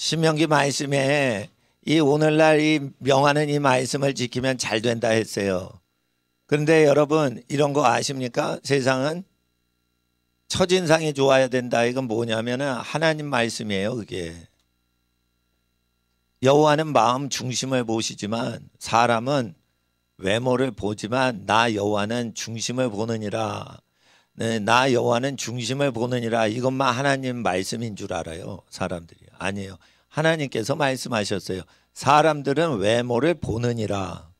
신명기 말씀에 이 오늘날 이 명하는 이 말씀을 지키면 잘 된다 했어요. 그런데 여러분 이런 거 아십니까? 세상은 첫인상이 좋아야 된다. 이건 뭐냐면은 하나님 말씀이에요. 그게 여호와는 마음 중심을 보시지만 사람은 외모를 보지만 나 여호와는 중심을 보느니라. 네, 나 여호와는 중심을 보느니라. 이것만 하나님 말씀인 줄 알아요. 사람들이 아니에요. 하나님께서 말씀하셨어요. 사람들은 외모를 보느니라.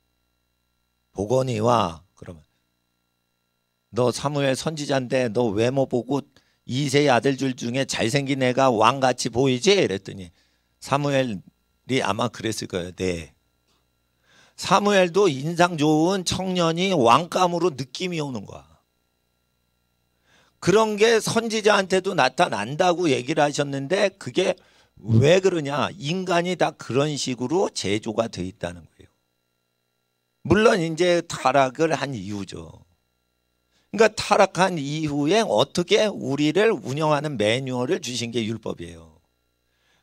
보거니와 그러면 너 사무엘 선지자인데 너 외모 보고 이새의 아들들 중에 잘생긴 애가 왕같이 보이지? 이랬더니 사무엘이 아마 그랬을 거예요. 네. 사무엘도 인상 좋은 청년이 왕감으로 느낌이 오는 거야. 그런 게 선지자한테도 나타난다고 얘기를 하셨는데 그게 왜 그러냐? 인간이 다 그런 식으로 제조가 돼 있다는 거예요. 물론 이제 타락을 한 이유죠. 그러니까 타락한 이후에 어떻게 우리를 운영하는 매뉴얼을 주신 게 율법이에요.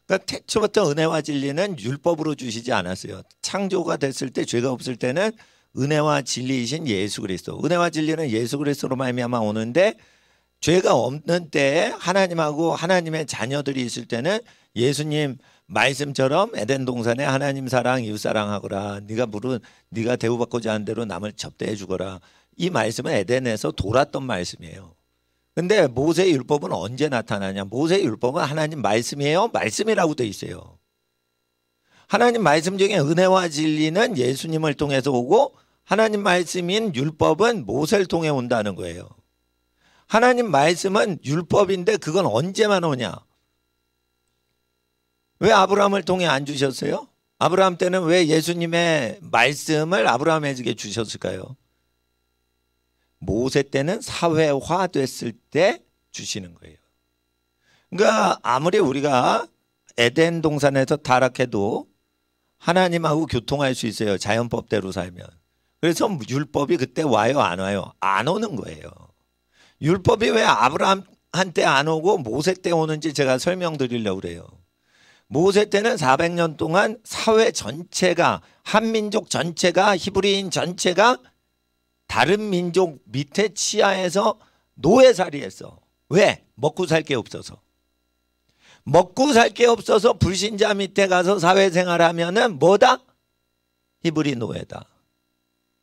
그러니까 태초부터 은혜와 진리는 율법으로 주시지 않았어요. 창조가 됐을 때 죄가 없을 때는 은혜와 진리이신 예수 그리스도. 은혜와 진리는 예수 그리스도로 말미암아 오는데 죄가 없는 때에 하나님하고 하나님의 자녀들이 있을 때는 예수님 말씀처럼 에덴 동산에 하나님 사랑 이웃 사랑하거라. 네가 대우받고자 하는 대로 남을 접대해 주거라. 이 말씀은 에덴에서 돌았던 말씀이에요. 근데 모세의 율법은 언제 나타나냐? 모세의 율법은 하나님 말씀이에요. 말씀이라고 돼 있어요. 하나님 말씀 중에 은혜와 진리는 예수님을 통해서 오고 하나님 말씀인 율법은 모세를 통해 온다는 거예요. 하나님 말씀은 율법인데 그건 언제만 오냐? 왜 아브라함을 통해 안 주셨어요? 아브라함 때는 왜 예수님의 말씀을 아브라함에게 주셨을까요? 모세 때는 사회화됐을 때 주시는 거예요. 그러니까 아무리 우리가 에덴 동산에서 타락해도 하나님하고 교통할 수 있어요. 자연법대로 살면. 그래서 율법이 그때 와요? 안 와요? 안 오는 거예요. 율법이 왜 아브라함한테 안 오고 모세 때 오는지 제가 설명드리려고 그래요. 모세 때는 400년 동안 사회 전체가 한민족 전체가 히브리인 전체가 다른 민족 밑에 치하에서 노예살이했어. 왜? 먹고 살 게 없어서. 먹고 살 게 없어서 불신자 밑에 가서 사회생활하면은 뭐다? 히브리 노예다.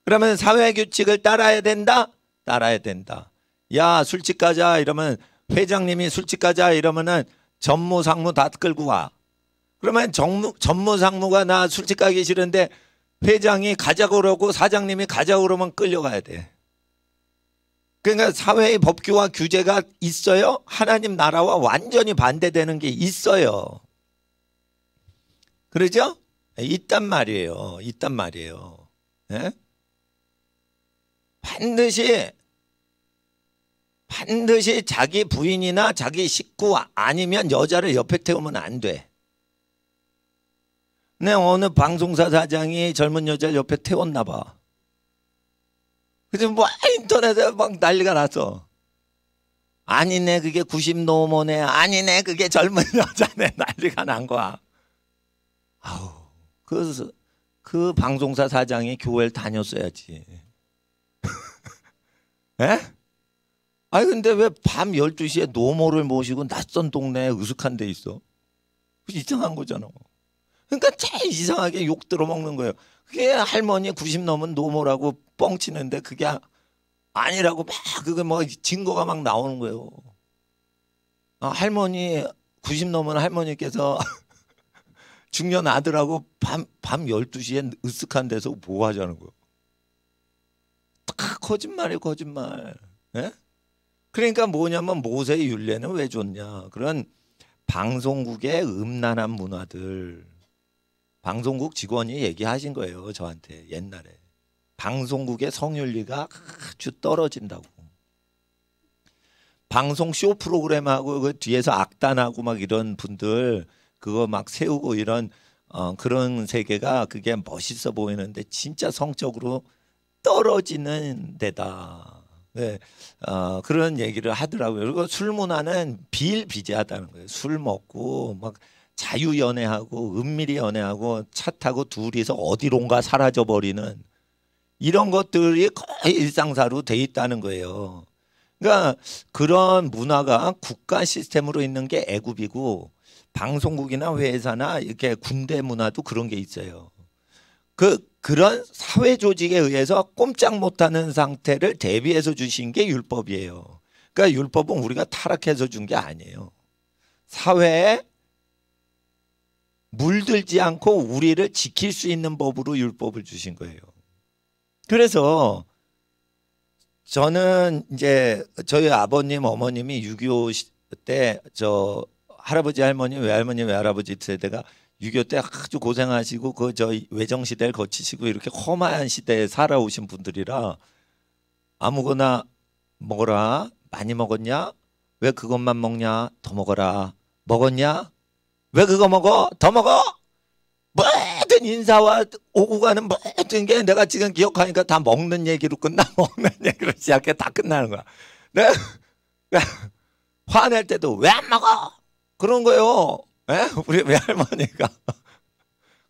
그러면 사회규칙을 따라야 된다? 따라야 된다. 야 술집 가자 이러면 회장님이 술집 가자 이러면은 전무 상무 다 끌고 와. 그러면 전무 상무가 나 술집 가기 싫은데 회장이 가자고 그러고 사장님이 가자고 그러면 끌려가야 돼. 그러니까 사회의 법규와 규제가 있어요. 하나님 나라와 완전히 반대되는 게 있어요. 그러죠? 있단 말이에요. 있단 말이에요. 네? 반드시 자기 부인이나 자기 식구 아니면 여자를 옆에 태우면 안 돼. 네, 어느 방송사 사장이 젊은 여자를 옆에 태웠나 봐. 그래서 뭐 인터넷에 막 난리가 났어. 아니네 그게 90 노모네. 아니네 그게 젊은 여자네. 난리가 난 거야. 아우, 그 방송사 사장이 교회를 다녔어야지. 에? 아니 근데 왜 밤 12시에 노모를 모시고 낯선 동네에 으슥한 데 있어? 이상한 거잖아. 그러니까 제일 이상하게 욕 들어먹는 거예요. 그게 할머니 90 넘은 노모라고 뻥치는데 그게 아니라고 막 그게 뭐 증거가 막 나오는 거예요. 할머니 90 넘은 할머니께서 중년 아들하고 밤 12시에 으슥한 데서 뭐 하자는 거예요. 다 거짓말이에요. 거짓말. 예? 그러니까 뭐냐면 모세의 율례는 왜 좋냐. 그런 방송국의 음란한 문화들. 방송국 직원이 얘기하신 거예요. 저한테 옛날에. 방송국의 성윤리가 아주 떨어진다고. 방송 쇼 프로그램하고 그 뒤에서 악단하고 막 이런 분들 그거 막 세우고 이런 그런 세계가 그게 멋있어 보이는데 진짜 성적으로 떨어지는 데다. 네, 그런 얘기를 하더라고요. 그리고 술 문화는 비일비재하다는 거예요. 술 먹고 막 자유연애하고 은밀히 연애하고 차 타고 둘이서 어디론가 사라져버리는 이런 것들이 거의 일상사로 돼 있다는 거예요. 그러니까 그런 문화가 국가 시스템으로 있는 게 애국이고 방송국이나 회사나 이렇게 군대 문화도 그런 게 있어요. 그런 사회 조직에 의해서 꼼짝 못하는 상태를 대비해서 주신 게 율법이에요. 그러니까 율법은 우리가 타락해서 준 게 아니에요. 사회에 물들지 않고 우리를 지킬 수 있는 법으로 율법을 주신 거예요. 그래서 저는 이제 저희 아버님 어머님이 6.25 때 저 할아버지 할머니 외할머니 외할아버지 세대가 6.25 때 아주 고생하시고 그 저 외정 시대를 거치시고 이렇게 험한 시대에 살아오신 분들이라 아무거나 먹어라. 많이 먹었냐? 왜 그것만 먹냐? 더 먹어라. 먹었냐? 왜 그거 먹어? 더 먹어? 모든 인사와 오고 가는 모든 게 내가 지금 기억하니까 다 먹는 얘기로 끝나. 먹는 얘기로 시작해 다 끝나는 거야. 내가 화낼 때도 왜 안 먹어? 그런 거예요. 에? 우리 외할머니가.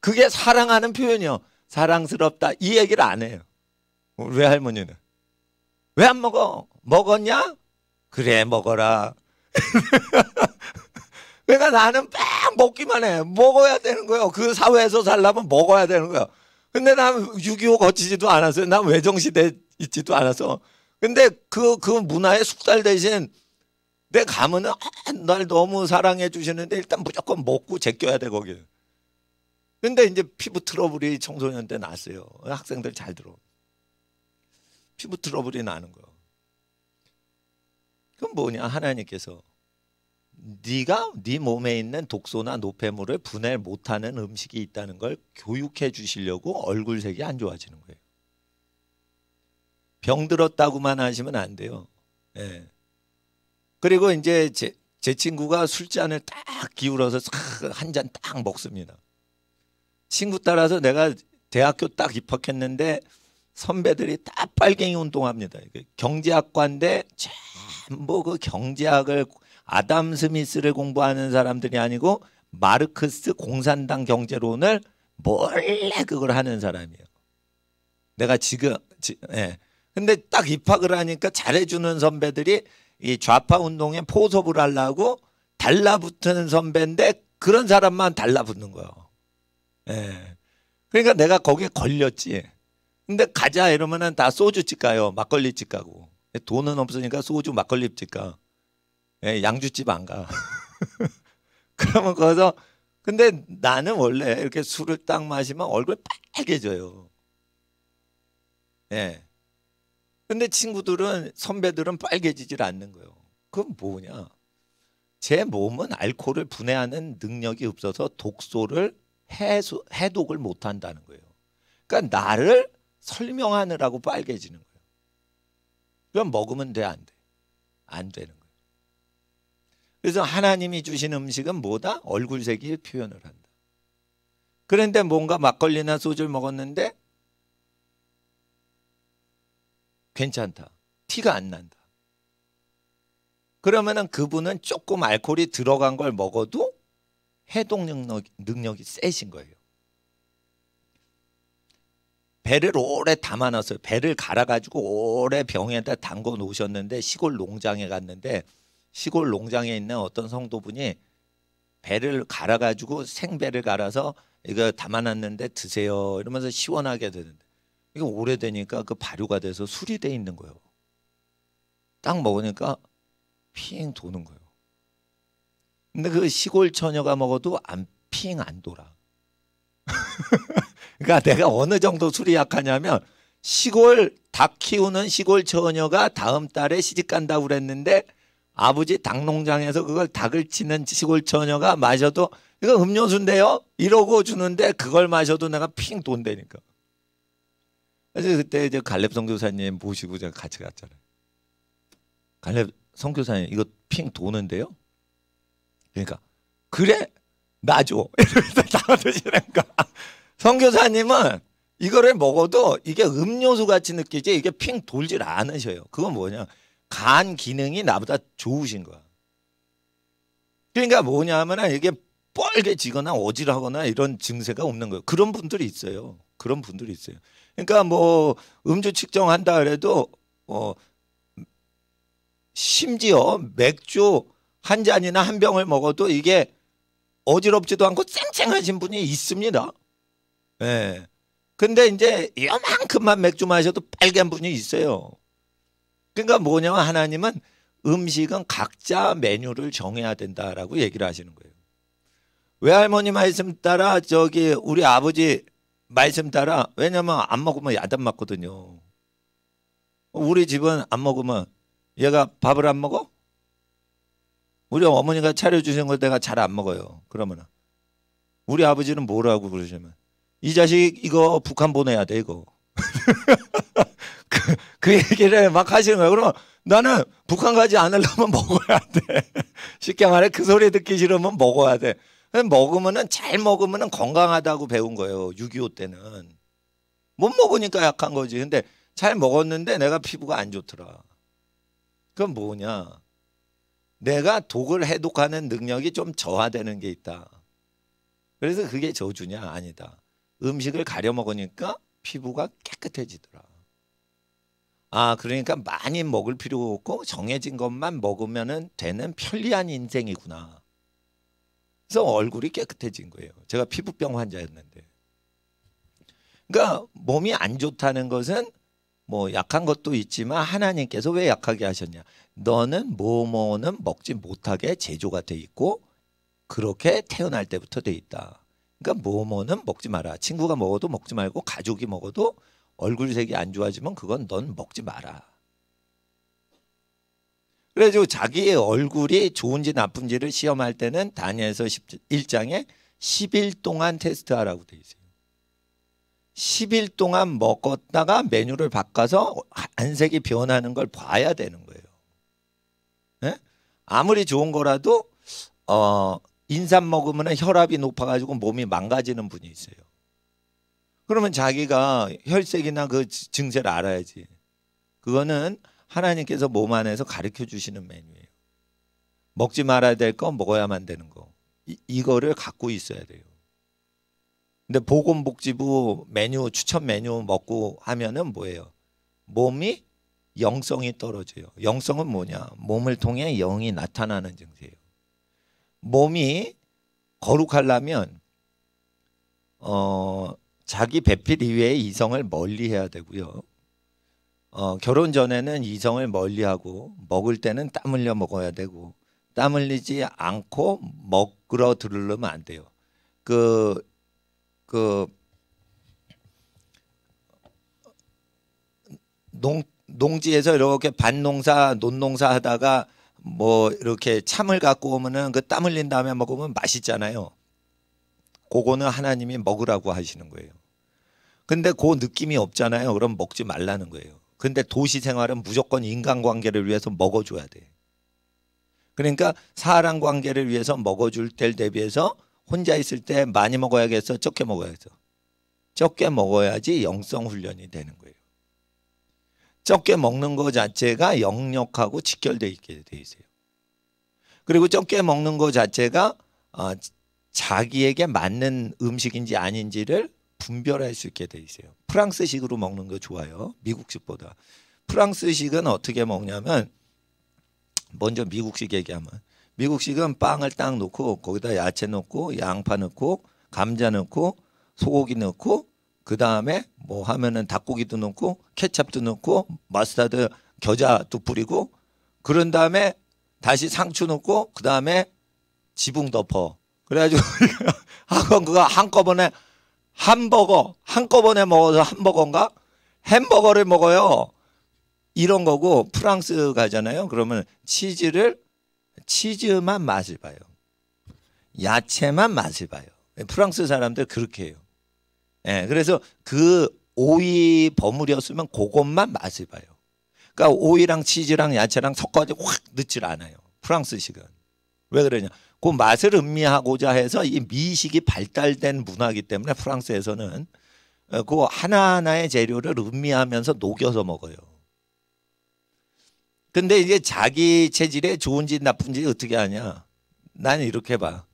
그게 사랑하는 표현이요. 사랑스럽다 이 얘기를 안 해요. 우리 외할머니는. 왜 안 먹어? 먹었냐? 그래 먹어라. 그러니까 나는 막 먹기만 해. 먹어야 되는 거예요. 그 사회에서 살려면 먹어야 되는 거예요. 근데 난 6.25 거치지도 않았어요. 난 외정시대 있지도 않아서. 근데 그 문화에 숙달 대신 내 가면은 날 너무 사랑해 주시는데 일단 무조건 먹고 제껴야 돼 거기. 근데 이제 피부 트러블이 청소년 때 났어요. 학생들 잘 들어. 피부 트러블이 나는 거예요. 그럼 뭐냐? 하나님께서 네가 네 몸에 있는 독소나 노폐물을 분해 못하는 음식이 있다는 걸 교육해 주시려고 얼굴색이 안 좋아지는 거예요. 병 들었다고만 하시면 안 돼요. 예. 그리고 이제 제 친구가 술잔을 딱 기울어서 한 잔 딱 먹습니다. 친구 따라서 내가 대학교 딱 입학했는데 선배들이 다 빨갱이 운동합니다. 경제학과인데 전부 그 경제학을 아담 스미스를 공부하는 사람들이 아니고 마르크스 공산당 경제론을 몰래 그걸 하는 사람이에요. 내가 지금 예. 근데 딱 입학을 하니까 잘해주는 선배들이 이 좌파 운동에 포섭을 하려고 달라붙는 선배인데 그런 사람만 달라붙는 거예요. 예. 그러니까 내가 거기에 걸렸지. 근데 가자 이러면은 다 소주집 가요. 막걸리집 가고. 돈은 없으니까 소주 막걸리집 가. 예, 양주집 안 가. 그러면 거기서 근데 나는 원래 이렇게 술을 딱 마시면 얼굴 빨개져요. 예. 근데 친구들은 선배들은 빨개지질 않는 거예요. 그건 뭐냐? 제 몸은 알코올을 분해하는 능력이 없어서 독소를 해독을 못 한다는 거예요. 그러니까 나를 설명하느라고 빨개지는 거예요. 그럼 먹으면 돼, 안 돼? 안 되는 거예요. 그래서 하나님이 주신 음식은 뭐다? 얼굴색이 표현을 한다. 그런데 뭔가 막걸리나 소주를 먹었는데 괜찮다. 티가 안 난다. 그러면은 그분은 조금 알코올이 들어간 걸 먹어도 해독 능력이 세신 거예요. 배를 오래 담아놨어요. 배를 갈아가지고 오래 병에다 담궈 놓으셨는데 시골 농장에 갔는데 시골 농장에 있는 어떤 성도분이 배를 갈아가지고 생배를 갈아서 이거 담아놨는데 드세요 이러면서 시원하게 되는데 이거 오래되니까 그 발효가 돼서 술이 돼 있는 거예요. 딱 먹으니까 핑 도는 거예요. 근데 그 시골 처녀가 먹어도 핑 안 돌아. 그러니까 내가 어느 정도 술이 약하냐면 시골 닭 키우는 시골 처녀가 다음 달에 시집 간다고 그랬는데 아버지 닭농장에서 그걸 닭을 치는 시골 처녀가 마셔도 이거 음료수인데요? 이러고 주는데 그걸 마셔도 내가 핑 돈다니까. 그래서 그때 이제 갈렙 선교사님 모시고 제가 같이 갔잖아요. 갈렙 선교사님 이거 핑 도는데요? 그러니까 그래 놔줘 이러면서 다 드시니까 선교사님은 이거를 먹어도 이게 음료수 같이 느끼지 이게 핑 돌질 않으셔요. 그건 뭐냐? 간 기능이 나보다 좋으신 거야. 그러니까 뭐냐면은 이게 뻘개지거나 어지러거나 이런 증세가 없는 거예요. 그런 분들이 있어요. 그런 분들이 있어요. 그러니까 뭐 음주 측정한다 그래도 심지어 맥주 한 잔이나 한 병을 먹어도 이게 어지럽지도 않고 쨍쨍하신 분이 있습니다. 예. 근데 이제 이만큼만 맥주 마셔도 빨간 분이 있어요. 그러니까 뭐냐면 하나님은 음식은 각자 메뉴를 정해야 된다라고 얘기를 하시는 거예요. 외할머니 말씀 따라 저기 우리 아버지 말씀 따라 왜냐면 안 먹으면 야단 맞거든요. 우리 집은 안 먹으면 얘가 밥을 안 먹어? 우리 어머니가 차려주신 걸 내가 잘 안 먹어요. 그러면 우리 아버지는 뭐라고 그러시면 이 자식 이거 북한 보내야 돼 이거. 그 얘기를 막 하시는 거예요. 그러면 나는 북한 가지 않으려면 먹어야 돼. 쉽게 말해 그 소리 듣기 싫으면 먹어야 돼. 먹으면은 잘 먹으면은 건강하다고 배운 거예요. 6.25 때는. 못 먹으니까 약한 거지. 근데 잘 먹었는데 내가 피부가 안 좋더라. 그건 뭐냐? 내가 독을 해독하는 능력이 좀 저하되는 게 있다. 그래서 그게 저주냐? 아니다. 음식을 가려 먹으니까 피부가 깨끗해지더라. 아, 그러니까 많이 먹을 필요가 없고 정해진 것만 먹으면 되는 편리한 인생이구나. 그래서 얼굴이 깨끗해진 거예요. 제가 피부병 환자였는데. 그러니까 몸이 안 좋다는 것은 뭐 약한 것도 있지만 하나님께서 왜 약하게 하셨냐. 너는 뭐뭐는 먹지 못하게 제조가 돼 있고 그렇게 태어날 때부터 돼 있다. 그러니까 뭐뭐는 먹지 마라. 친구가 먹어도 먹지 말고 가족이 먹어도 얼굴색이 안 좋아지면 그건 넌 먹지 마라. 그래가지고 자기의 얼굴이 좋은지 나쁜지를 시험할 때는 다니엘서 1장에 10일 동안 테스트하라고 돼 있어요. 10일 동안 먹었다가 메뉴를 바꿔서 안색이 변하는 걸 봐야 되는 거예요. 네? 아무리 좋은 거라도 인삼 먹으면 혈압이 높아가지고 몸이 망가지는 분이 있어요. 그러면 자기가 혈색이나 그 증세를 알아야지. 그거는 하나님께서 몸 안에서 가르쳐 주시는 메뉴예요. 먹지 말아야 될 거 먹어야만 되는 거. 이거를 갖고 있어야 돼요. 근데 보건복지부 메뉴 추천 메뉴 먹고 하면은 뭐예요? 몸이 영성이 떨어져요. 영성은 뭐냐? 몸을 통해 영이 나타나는 증세예요. 몸이 거룩하려면 자기 배필 이외의 이성을 멀리해야 되고요. 결혼 전에는 이성을 멀리하고 먹을 때는 땀 흘려 먹어야 되고 땀 흘리지 않고 먹으러 들으려면 안 돼요. 농지에서 이렇게 밭농사 논농사 하다가 뭐 이렇게 참을 갖고 오면은 그 땀 흘린 다음에 먹으면 맛있잖아요. 그거는 하나님이 먹으라고 하시는 거예요. 근데 그 느낌이 없잖아요. 그럼 먹지 말라는 거예요. 근데 도시 생활은 무조건 인간관계를 위해서 먹어줘야 돼. 그러니까 사람 관계를 위해서 먹어줄 때를 대비해서 혼자 있을 때 많이 먹어야겠어? 적게 먹어야겠어? 적게 먹어야지 영성 훈련이 되는 거예요. 적게 먹는 것 자체가 영역하고 직결되어 있게 돼 있어요. 그리고 적게 먹는 것 자체가 자기에게 맞는 음식인지 아닌지를 분별할 수 있게 돼 있어요. 프랑스식으로 먹는 거 좋아요. 미국식보다. 프랑스식은 어떻게 먹냐면 먼저 미국식 얘기하면 미국식은 빵을 딱 넣고 거기다 야채 넣고 양파 넣고 감자 넣고 소고기 넣고 그 다음에 뭐 하면은 닭고기도 넣고 케찹도 넣고 머스타드 겨자도 뿌리고 그런 다음에 다시 상추 넣고 그 다음에 지붕 덮어. 그래가지고 하고 그거 한꺼번에 한꺼번에 먹어서 hamburger인가? 햄버거를 먹어요. 이런 거고 프랑스 가잖아요. 그러면 치즈만 맛을 봐요. 야채만 맛을 봐요. 프랑스 사람들 그렇게 해요. 예, 그래서 그 오이 버무렸으면 그것만 맛을 봐요. 그러니까 오이랑 치즈랑 야채랑 섞어가지고 확 넣질 않아요. 프랑스식은. 왜 그러냐? 그 맛을 음미하고자 해서 이 미식이 발달된 문화이기 때문에 프랑스에서는 그 하나하나의 재료를 음미하면서 녹여서 먹어요. 근데 이제 자기 체질에 좋은지 나쁜지 어떻게 하냐? 나는 이렇게 봐.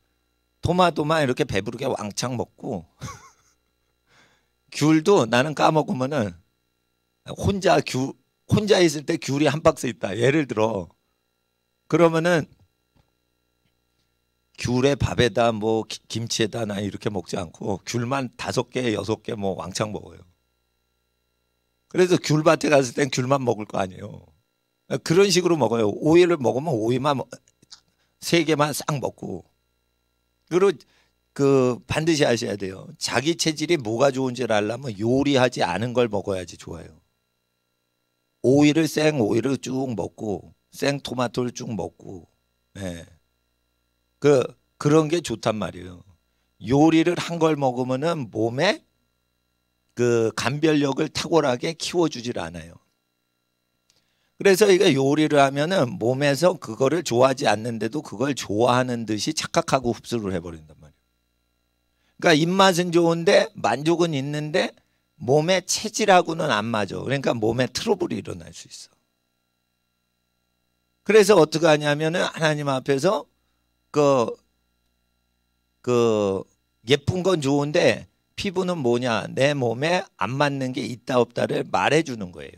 토마토만 이렇게 배부르게 왕창 먹고 귤도 나는 까먹으면은 혼자 있을 때 귤이 한 박스 있다. 예를 들어 그러면은 귤에 밥에다 뭐 김치에다 나 이렇게 먹지 않고 귤만 5개, 6개 뭐 왕창 먹어요. 그래서 귤밭에 갔을 땐 귤만 먹을 거 아니에요. 그런 식으로 먹어요. 오이를 먹으면 오이만 3개만 싹 먹고. 그리고 반드시 아셔야 돼요. 자기 체질이 뭐가 좋은지를 알려면 요리하지 않은 걸 먹어야지 좋아요. 생 오이를 쭉 먹고 생 토마토를 쭉 먹고 예. 그런 게 좋단 말이에요. 요리를 한 걸 먹으면은 몸에 감별력을 탁월하게 키워주질 않아요. 그래서 이게 요리를 하면은 몸에서 그거를 좋아하지 않는데도 그걸 좋아하는 듯이 착각하고 흡수를 해버린단 말이에요. 그러니까 입맛은 좋은데 만족은 있는데 몸의 체질하고는 안 맞아. 그러니까 몸에 트러블이 일어날 수 있어. 그래서 어떻게 하냐면은 하나님 앞에서 예쁜 건 좋은데 피부는 뭐냐, 내 몸에 안 맞는 게 있다 없다를 말해주는 거예요.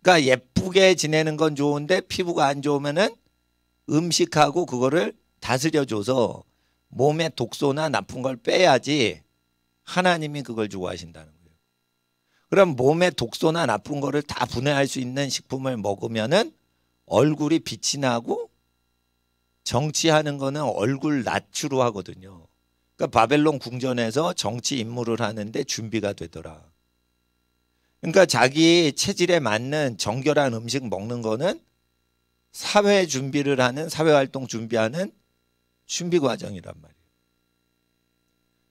그러니까 예쁘게 지내는 건 좋은데 피부가 안 좋으면은 음식하고 그거를 다스려줘서 몸에 독소나 나쁜 걸 빼야지 하나님이 그걸 좋아하신다는 거예요. 그럼 몸에 독소나 나쁜 거를 다 분해할 수 있는 식품을 먹으면은 얼굴이 빛이 나고 정치하는 거는 얼굴 낯으로 하거든요. 그러니까 바벨론 궁전에서 정치 임무를 하는데 준비가 되더라. 그러니까 자기 체질에 맞는 정결한 음식 먹는 거는 사회 준비를 하는, 사회활동 준비하는 준비 과정이란 말이에요.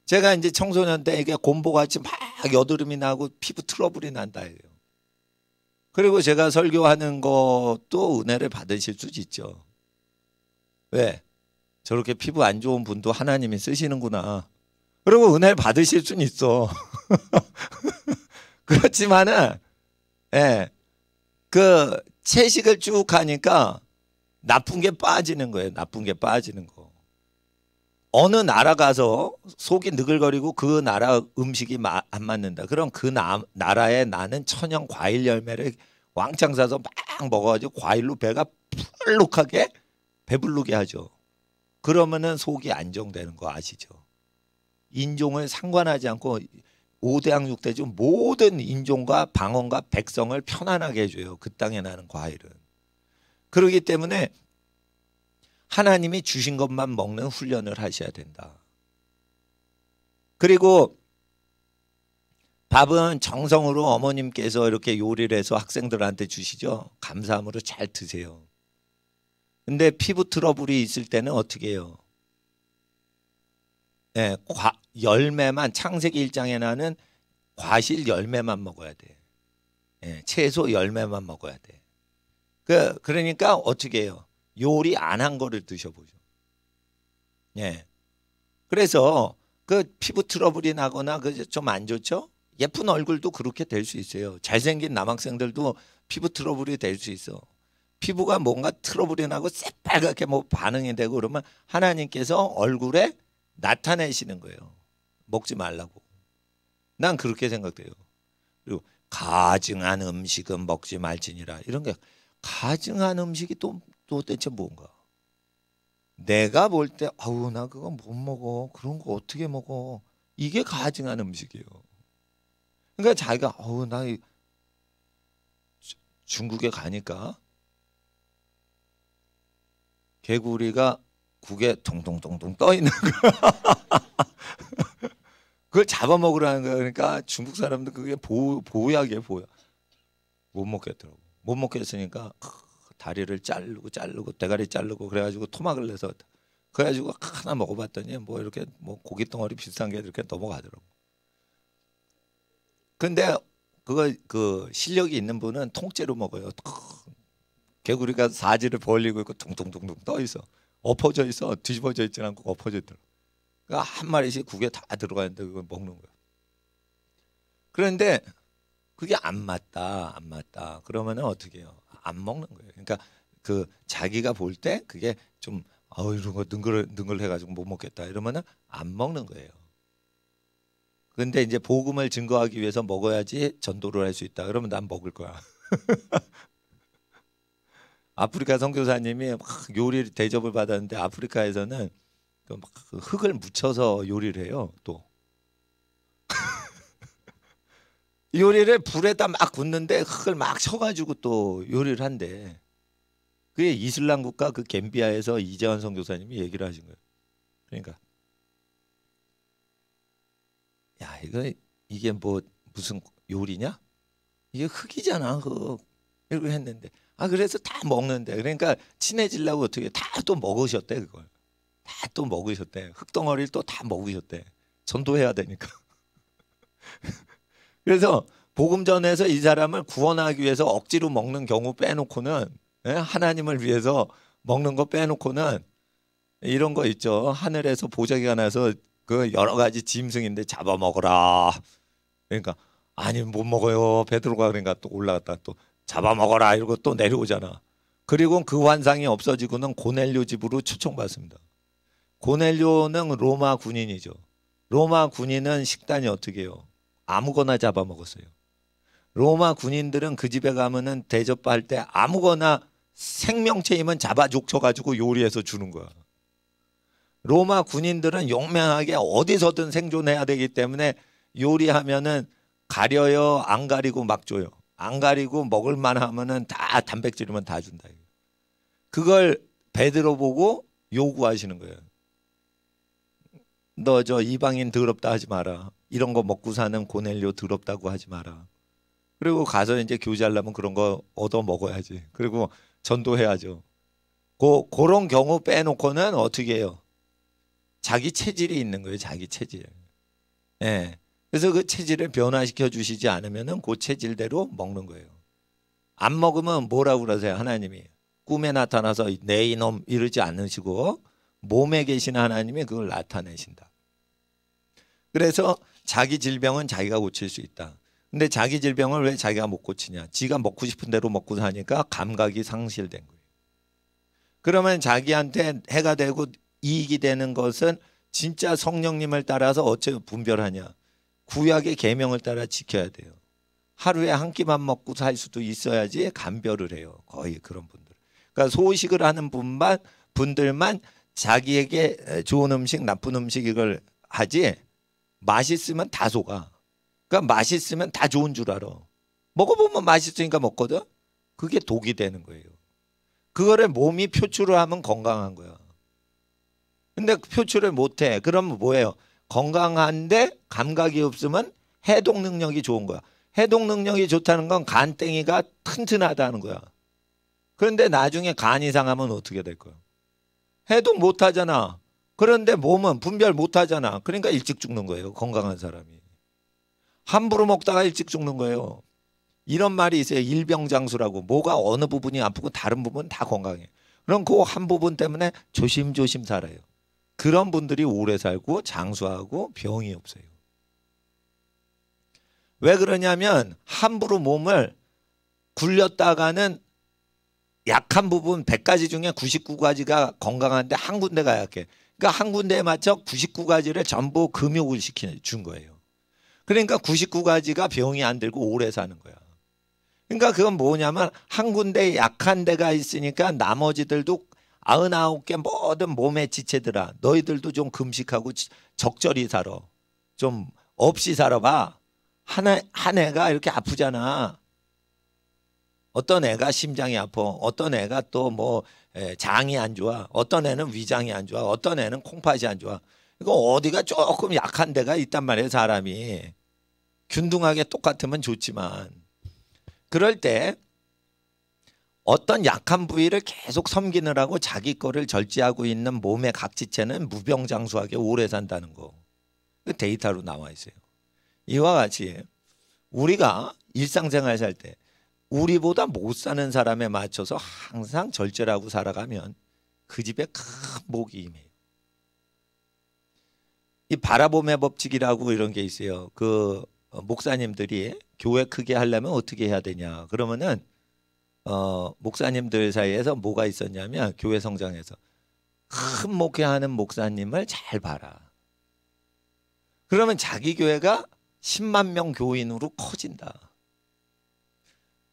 제가 이제 청소년 때 이게 곰보같이 막 여드름이 나고 피부 트러블이 난다 해요. 그리고 제가 설교하는 것도 은혜를 받으실 수 있죠. 왜? 저렇게 피부 안 좋은 분도 하나님이 쓰시는구나. 그리고 은혜를 받으실 수는 있어. 그렇지만은, 예, 채식을 쭉 하니까 나쁜 게 빠지는 거예요. 나쁜 게 빠지는 거. 어느 나라 가서 속이 느글거리고 그 나라 음식이 안 맞는다. 그럼 그 나라에 나는 천연 과일 열매를 왕창 사서 막 먹어가지고 과일로 배가 풀룩하게 배부르게 하죠. 그러면은 속이 안정되는 거 아시죠? 인종을 상관하지 않고 5대양 6대주 모든 인종과 방언과 백성을 편안하게 해줘요. 그 땅에 나는 과일은. 그렇기 때문에 하나님이 주신 것만 먹는 훈련을 하셔야 된다. 그리고 밥은 정성으로 어머님께서 이렇게 요리를 해서 학생들한테 주시죠. 감사함으로 잘 드세요. 근데 피부 트러블이 있을 때는 어떻게 해요? 네, 열매만, 창세기 1장에 나는 과실 열매만 먹어야 돼. 네, 채소 열매만 먹어야 돼. 그러니까 어떻게 해요? 요리 안 한 거를 드셔보죠. 예. 그래서 피부 트러블이 나거나 좀 안 좋죠? 예쁜 얼굴도 그렇게 될 수 있어요. 잘생긴 남학생들도 피부 트러블이 될 수 있어. 피부가 뭔가 트러블이 나고 새빨갛게 뭐 반응이 되고 그러면 하나님께서 얼굴에 나타내시는 거예요. 먹지 말라고. 난 그렇게 생각돼요. 그리고 가증한 음식은 먹지 말지니라. 이런 게 가증한 음식이 또 대체 뭔가? 내가 볼 때 아우 나 그거 못 먹어. 그런 거 어떻게 먹어? 이게 가증한 음식이에요. 그러니까 자기가 아우 나 중국에 가니까 개구리가 국에 동동동동 떠 있는 거. 그걸 잡아먹으라는 거야. 그러니까 중국 사람들 그게 보약이에요, 보약. 못 먹겠더라고. 못 먹겠으니까 다리를 자르고 대가리 자르고 그래가지고 토막을 내서 그래가지고 하나 먹어봤더니 뭐 이렇게 뭐 고기 덩어리 비슷한 게 이렇게 넘어가더라고. 근데 그 실력이 있는 분은 통째로 먹어요. 개구리가 사지를 벌리고 있고 둥둥둥둥 떠 있어. 엎어져 있어. 뒤집어져 있지 않고 엎어져 있더라고. 그러니까 한 마리씩 국에 다 들어가 있는데 그걸 먹는 거야. 그런데 그게 안 맞다. 그러면은 어떻게 해요? 안 먹는 거예요. 그러니까 자기가 볼 때 그게 좀 이런 거 능글해가지고 못 먹겠다 이러면은 안 먹는 거예요. 근데 이제 복음을 증거하기 위해서 먹어야지 전도를 할 수 있다. 그러면 난 먹을 거야. 아프리카 선교사님이 막 요리 대접을 받았는데 아프리카에서는 막 흙을 묻혀서 요리를 해요. 또 요리를 불에다 막 굽는데 흙을 막 쳐가지고 또 요리를 한대. 그게 이슬람 국가 그 갬비아에서 이재환 선교사님이 얘기를 하신 거예요. 그러니까 야 이게 뭐 무슨 요리냐? 이게 흙이잖아 흙. 이렇게 했는데 그래서 다 먹는데 그러니까 친해지려고 어떻게 다 또 먹으셨대 그걸. 다 또 먹으셨대. 흙덩어리를 또 다 먹으셨대. 전도해야 되니까. 그래서 복음전에서 이 사람을 구원하기 위해서 억지로 먹는 경우 빼놓고는 하나님을 위해서 먹는 거 빼놓고는 이런 거 있죠. 하늘에서 보자기가 나서 그 여러 가지 짐승인데 잡아먹어라. 그러니까 아니 못 먹어요. 베드로가 그러니까 또 올라갔다 또 잡아먹어라 이러고 또 내려오잖아. 그리고 그 환상이 없어지고는 고넬료 집으로 초청받습니다. 고넬료는 로마 군인이죠. 로마 군인은 식단이 어떻게 해요? 아무거나 잡아먹었어요. 로마 군인들은 그 집에 가면은 대접할 때 아무거나 생명체이면 잡아 족쳐가지고 요리해서 주는 거야. 로마 군인들은 용맹하게 어디서든 생존해야 되기 때문에 요리하면은 가려요, 안 가리고 막 줘요. 안 가리고 먹을만 하면은 다 단백질이면 다 준다. 그걸 베드로 보고 요구하시는 거예요. 너 저 이방인 더럽다 하지 마라. 이런 거 먹고 사는 고넬료 더럽다고 하지 마라. 그리고 가서 이제 교제하려면 그런 거 얻어 먹어야지. 그리고 전도해야죠. 그런 경우 빼놓고는 어떻게 해요? 자기 체질이 있는 거예요. 자기 체질. 예. 그래서 그 체질을 변화시켜 주시지 않으면은 그 체질대로 먹는 거예요. 안 먹으면 뭐라고 그러세요? 하나님이 꿈에 나타나서 내 이놈 이러지 않으시고 몸에 계신 하나님이 그걸 나타내신다. 그래서 자기 질병은 자기가 고칠 수 있다. 근데 자기 질병을 왜 자기가 못 고치냐? 지가 먹고 싶은 대로 먹고 사니까 감각이 상실된 거예요. 그러면 자기한테 해가 되고 이익이 되는 것은 진짜 성령님을 따라서 어째 분별하냐? 구약의 계명을 따라 지켜야 돼요. 하루에 한 끼만 먹고 살 수도 있어야지 감별을 해요. 거의 그런 분들. 그러니까 소식을 하는 분들만 자기에게 좋은 음식, 나쁜 음식 이걸 하지 맛있으면 다 속아. 그러니까 맛있으면 다 좋은 줄 알아. 먹어보면 맛있으니까 먹거든. 그게 독이 되는 거예요. 그거를 몸이 표출을 하면 건강한 거야. 근데 표출을 못해. 그러면 뭐예요? 건강한데 감각이 없으면 해독 능력이 좋은 거야. 해독 능력이 좋다는 건 간땡이가 튼튼하다는 거야. 그런데 나중에 간이 상하면 어떻게 될 거야? 해독 못하잖아. 그런데 몸은 분별 못하잖아. 그러니까 일찍 죽는 거예요. 건강한 사람이. 함부로 먹다가 일찍 죽는 거예요. 이런 말이 있어요. 일병장수라고. 뭐가 어느 부분이 아프고 다른 부분은 다 건강해. 그럼 그 한 부분 때문에 조심조심 살아요. 그런 분들이 오래 살고 장수하고 병이 없어요. 왜 그러냐면 함부로 몸을 굴렸다가는 약한 부분 100가지 중에 99가지가 건강한데 한 군데가 약해. 그러니까 한 군데에 맞춰 99가지를 전부 금욕을 준 거예요. 그러니까 99가지가 병이 안 들고 오래 사는 거야. 그러니까 그건 뭐냐면 한 군데에 약한 데가 있으니까 나머지들도 99개 모든 몸의 지체들아 너희들도 좀 금식하고 적절히 살아. 좀 없이 살아봐. 한 애가 이렇게 아프잖아. 어떤 애가 심장이 아파. 어떤 애가 또 뭐 장이 안 좋아. 어떤 애는 위장이 안 좋아. 어떤 애는 콩팥이 안 좋아. 이거 어디가 조금 약한 데가 있단 말이에요. 사람이. 균등하게 똑같으면 좋지만 그럴 때 어떤 약한 부위를 계속 섬기느라고 자기 거를 절제하고 있는 몸의 각 지체는 무병장수하게 오래 산다는 거. 그 데이터로 나와 있어요. 이와 같이 우리가 일상생활 살 때 우리보다 못 사는 사람에 맞춰서 항상 절제를 하고 살아가면 그 집에 큰 복이 임해요. 이 바라봄의 법칙이라고 이런 게 있어요. 그 목사님들이 교회 크게 하려면 어떻게 해야 되냐. 그러면은 목사님들 사이에서 뭐가 있었냐면 교회 성장에서 큰 목회하는 목사님을 잘 봐라. 그러면 자기 교회가 10만 명 교인으로 커진다.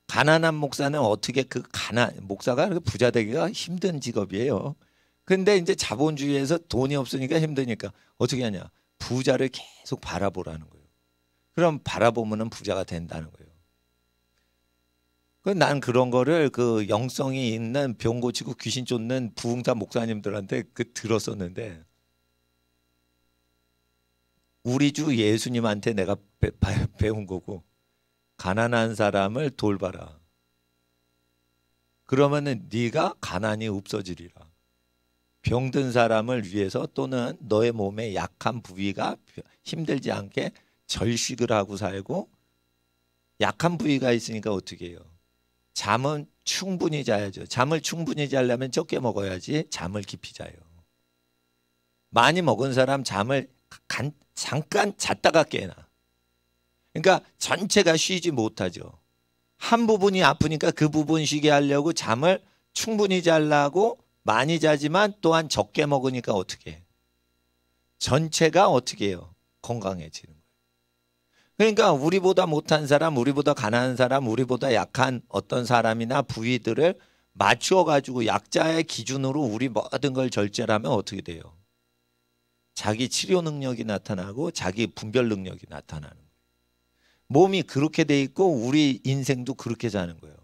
가난한 목사는 어떻게 목사가 부자 되기가 힘든 직업이에요. 근데 이제 자본주의에서 돈이 없으니까 힘드니까 어떻게 하냐? 부자를 계속 바라보라는 거예요. 그럼 바라보면은 부자가 된다는 거예요. 난 그런 거를 그 영성이 있는 병 고치고 귀신 쫓는 부흥사 목사님들한테 들었었는데, 우리 주 예수님한테 내가 배운 거고, 가난한 사람을 돌봐라. 그러면은 네가 가난이 없어지리라. 병든 사람을 위해서 또는 너의 몸에 약한 부위가 힘들지 않게 절식을 하고 살고, 약한 부위가 있으니까 어떻게 해요? 잠은 충분히 자야죠. 잠을 충분히 자려면 적게 먹어야지 잠을 깊이 자요. 많이 먹은 사람 잠을 잠깐 잤다가 깨나. 그러니까 전체가 쉬지 못하죠. 한 부분이 아프니까 그 부분 쉬게 하려고 잠을 충분히 자려고 많이 자지만 또한 적게 먹으니까 어떻게 해? 전체가 어떻게 해요? 건강해지는 거예요. 그러니까 우리보다 못한 사람, 우리보다 가난한 사람, 우리보다 약한 어떤 사람이나 부위들을 맞추어 가지고 약자의 기준으로 우리 모든 걸 절제하면 어떻게 돼요? 자기 치료 능력이 나타나고 자기 분별 능력이 나타나는 거예요. 몸이 그렇게 돼 있고 우리 인생도 그렇게 사는 거예요.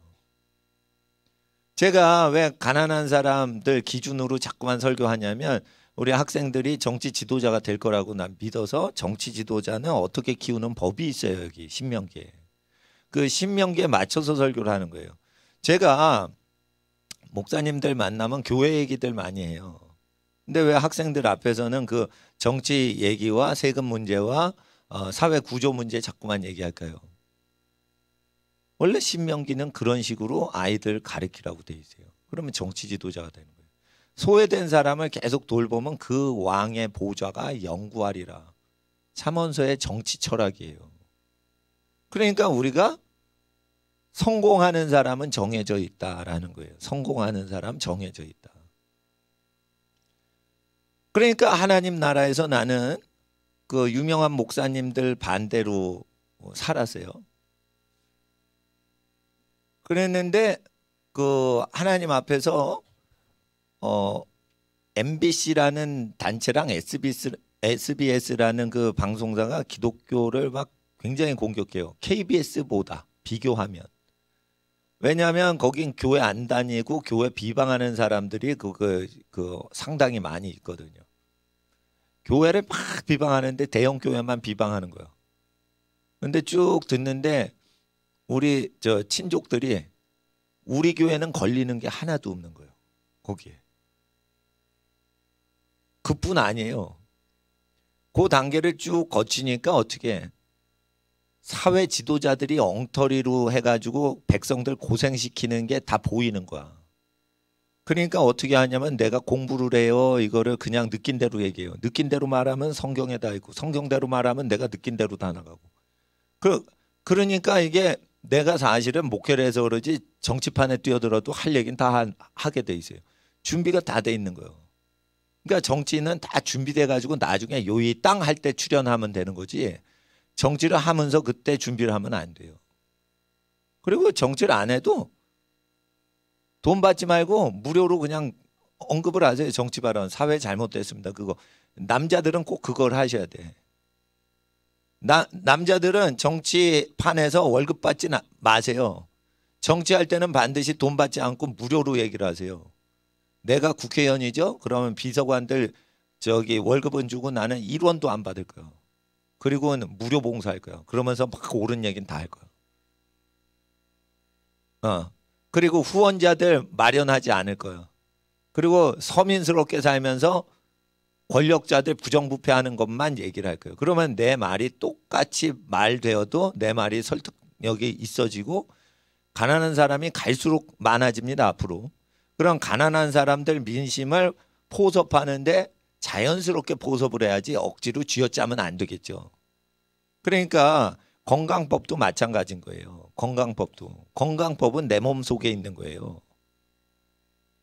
제가 왜 가난한 사람들 기준으로 자꾸만 설교하냐면, 우리 학생들이 정치 지도자가 될 거라고 난 믿어서, 정치 지도자는 어떻게 키우는 법이 있어요. 여기 신명기에. 그 신명기에 맞춰서 설교를 하는 거예요. 제가 목사님들 만나면 교회 얘기들 많이 해요. 근데 왜 학생들 앞에서는 그 정치 얘기와 세금 문제와 사회 구조 문제 자꾸만 얘기할까요? 원래 신명기는 그런 식으로 아이들 가르치라고 돼 있어요. 그러면 정치 지도자가 되는 거예요. 소외된 사람을 계속 돌보면 그 왕의 보좌가 영구하리라. 잠언서의 정치 철학이에요. 그러니까 우리가 성공하는 사람은 정해져 있다라는 거예요. 성공하는 사람 정해져 있다. 그러니까 하나님 나라에서 나는 그 유명한 목사님들 반대로 살았어요. 그랬는데 그 하나님 앞에서 MBC라는 단체랑 SBS라는 그 방송사가 기독교를 막 굉장히 공격해요. KBS보다 비교하면. 왜냐하면 거긴 교회 안 다니고 교회 비방하는 사람들이 상당히 많이 있거든요. 교회를 막 비방하는데 대형 교회만 비방하는 거예요. 근데 쭉 듣는데 우리 친족들이 우리 교회는 걸리는 게 하나도 없는 거예요. 거기에. 그뿐 아니에요. 그 단계를 쭉 거치니까 어떻게 사회 지도자들이 엉터리로 해가지고 백성들 고생시키는 게 다 보이는 거야. 그러니까 어떻게 하냐면 내가 공부를 해요. 이거를 그냥 느낀 대로 얘기해요. 느낀 대로 말하면 성경에 다 있고 성경대로 말하면 내가 느낀 대로 다 나가고. 그러니까 이게 내가 사실은 목회를 해서 그러지 정치판에 뛰어들어도 할 얘기는 다 하게 돼 있어요. 준비가 다 돼 있는 거예요. 그러니까 정치는 다 준비돼 가지고 나중에 요이 땅 할 때 출연하면 되는 거지, 정치를 하면서 그때 준비를 하면 안 돼요. 그리고 정치를 안 해도 돈 받지 말고 무료로 그냥 언급을 하세요. 정치 발언, 사회 잘못됐습니다. 그거 남자들은 꼭 그걸 하셔야 돼. 남자들은 정치판에서 월급 받지 마세요. 정치할 때는 반드시 돈 받지 않고 무료로 얘기를 하세요. 내가 국회의원이죠? 그러면 비서관들 월급은 주고 나는 1원도 안 받을 거야. 그리고는 무료 봉사할 거야. 그러면서 막 옳은 얘기는 다 할 거야. 그리고 후원자들 마련하지 않을 거야. 그리고 서민스럽게 살면서 권력자들 부정부패하는 것만 얘기를 할 거예요. 그러면 내 말이 똑같이 말되어도 내 말이 설득력이 있어지고 가난한 사람이 갈수록 많아집니다. 앞으로. 그럼 가난한 사람들 민심을 포섭하는데 자연스럽게 포섭을 해야지 억지로 쥐어짜면 안 되겠죠. 그러니까 건강법도 마찬가지인 거예요. 건강법은 내 몸 속에 있는 거예요.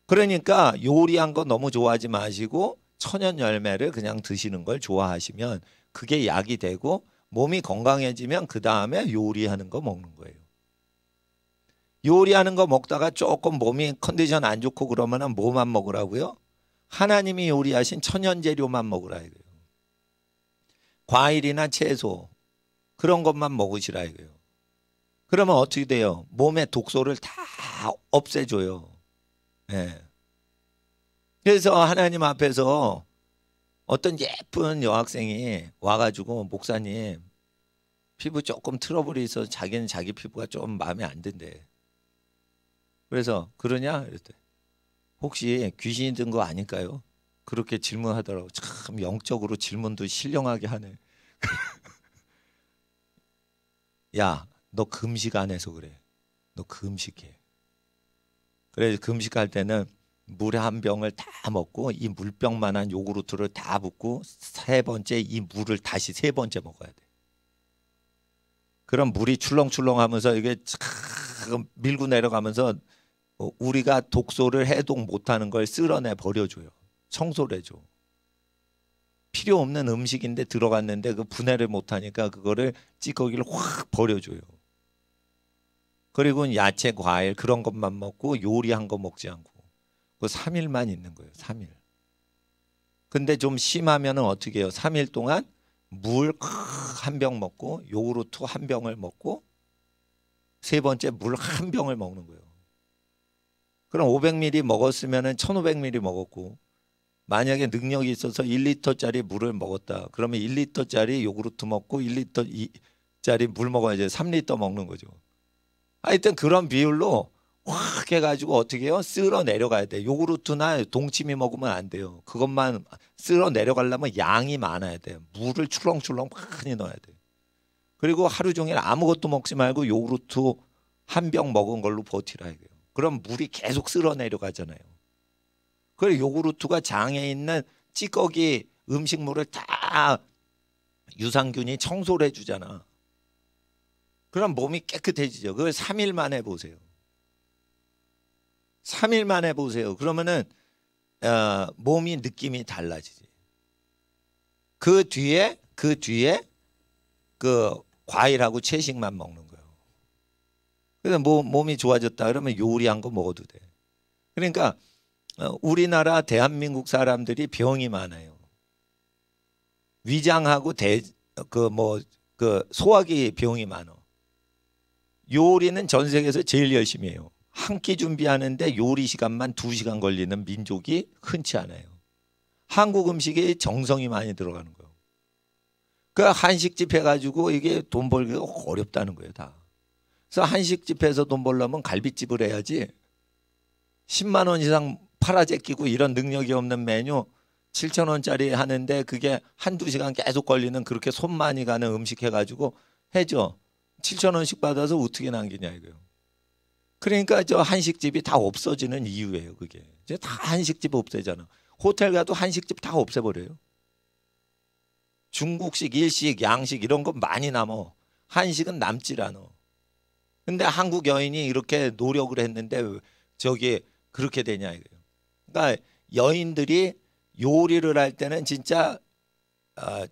그러니까 요리한 거 너무 좋아하지 마시고 천연 열매를 그냥 드시는 걸 좋아하시면 그게 약이 되고 몸이 건강해지면 그 다음에 요리하는 거 먹는 거예요. 요리하는 거 먹다가 조금 몸이 컨디션 안 좋고 그러면 뭐만 먹으라고요? 하나님이 요리하신 천연 재료만 먹으라 이거예요. 과일이나 채소 그런 것만 먹으시라 이거예요. 그러면 어떻게 돼요? 몸의 독소를 다 없애줘요. 네. 그래서 하나님 앞에서 어떤 예쁜 여학생이 와가지고 목사님 피부 조금 트러블이 있어서 자기는 자기 피부가 좀 마음에 안 든대. 그래서 그러냐? 이랬더니 혹시 귀신이 든 거 아닐까요? 그렇게 질문하더라고. 참 영적으로 질문도 신령하게 하네. 야, 너 금식 안 해서 그래. 너 금식해. 그래서 금식할 때는 물 한 병을 다 먹고 이 물병만한 요구르트를 다 붓고 세 번째 이 물을 다시 세 번째 먹어야 돼. 그럼 물이 출렁출렁하면서 이게 밀고 내려가면서 우리가 독소를 해독 못하는 걸 쓸어내 버려줘요. 청소를 해줘. 필요 없는 음식인데 들어갔는데 그 분해를 못하니까 그거를 찌꺼기를 확 버려줘요. 그리고 야채, 과일 그런 것만 먹고 요리한 거 먹지 않고 그 3일만 있는 거예요. 3일. 근데 좀 심하면은 어떻게 해요? 3일 동안 물 한 병 먹고 요구르트 한 병을 먹고 세 번째 물 한 병을 먹는 거예요. 그럼 500ml 먹었으면은 1500ml 먹었고 만약에 능력이 있어서 1리터짜리 물을 먹었다. 그러면 1리터짜리 요구르트 먹고 1리터짜리 물 먹어야지 3리터 먹는 거죠. 하여튼 그런 비율로 확 해가지고 어떻게 해요? 쓸어 내려가야 돼. 요구르트나 동치미 먹으면 안 돼요. 그것만 쓸어 내려가려면 양이 많아야 돼. 물을 출렁출렁 많이 넣어야 돼. 그리고 하루 종일 아무것도 먹지 말고 요구르트 한 병 먹은 걸로 버티라 이거예요. 그럼 물이 계속 쓸어 내려가잖아요. 그리고 요구르트가 장에 있는 찌꺼기 음식물을 다 유산균이 청소를 해주잖아. 그럼 몸이 깨끗해지죠. 그걸 3일 만에 보세요. 3일 만에 보세요. 그러면은 몸이 느낌이 달라지지. 그 뒤에 그 과일하고 채식만 먹는 거예요. 그래서 몸이 좋아졌다 그러면 요리한 거 먹어도 돼. 그러니까 우리나라 대한민국 사람들이 병이 많아요. 위장하고 소화기 병이 많아. 요리는 전 세계에서 제일 열심히 해요. 한 끼 준비하는데 요리 시간만 2시간 걸리는 민족이 흔치 않아요. 한국 음식에 정성이 많이 들어가는 거예요. 그 한식집 해가지고 이게 돈 벌기가 어렵다는 거예요, 다. 그래서 한식집 해서 돈 벌려면 갈비집을 해야지 10만 원 이상 팔아제끼고 이런 능력이 없는 메뉴 7,000원짜리 하는데 그게 한두 시간 계속 걸리는 그렇게 손 많이 가는 음식 해가지고 해줘. 7,000원씩 받아서 어떻게 남기냐 이거예요. 그러니까 저 한식집이 다 없어지는 이유예요. 그게 이제 다 한식집 없애잖아. 호텔 가도 한식집 다 없애버려요. 중국식, 일식, 양식 이런 거 많이 남어. 한식은 남질 않아. 근데 한국 여인이 이렇게 노력을 했는데 저기 그렇게 되냐 이거예요. 그러니까 여인들이 요리를 할 때는 진짜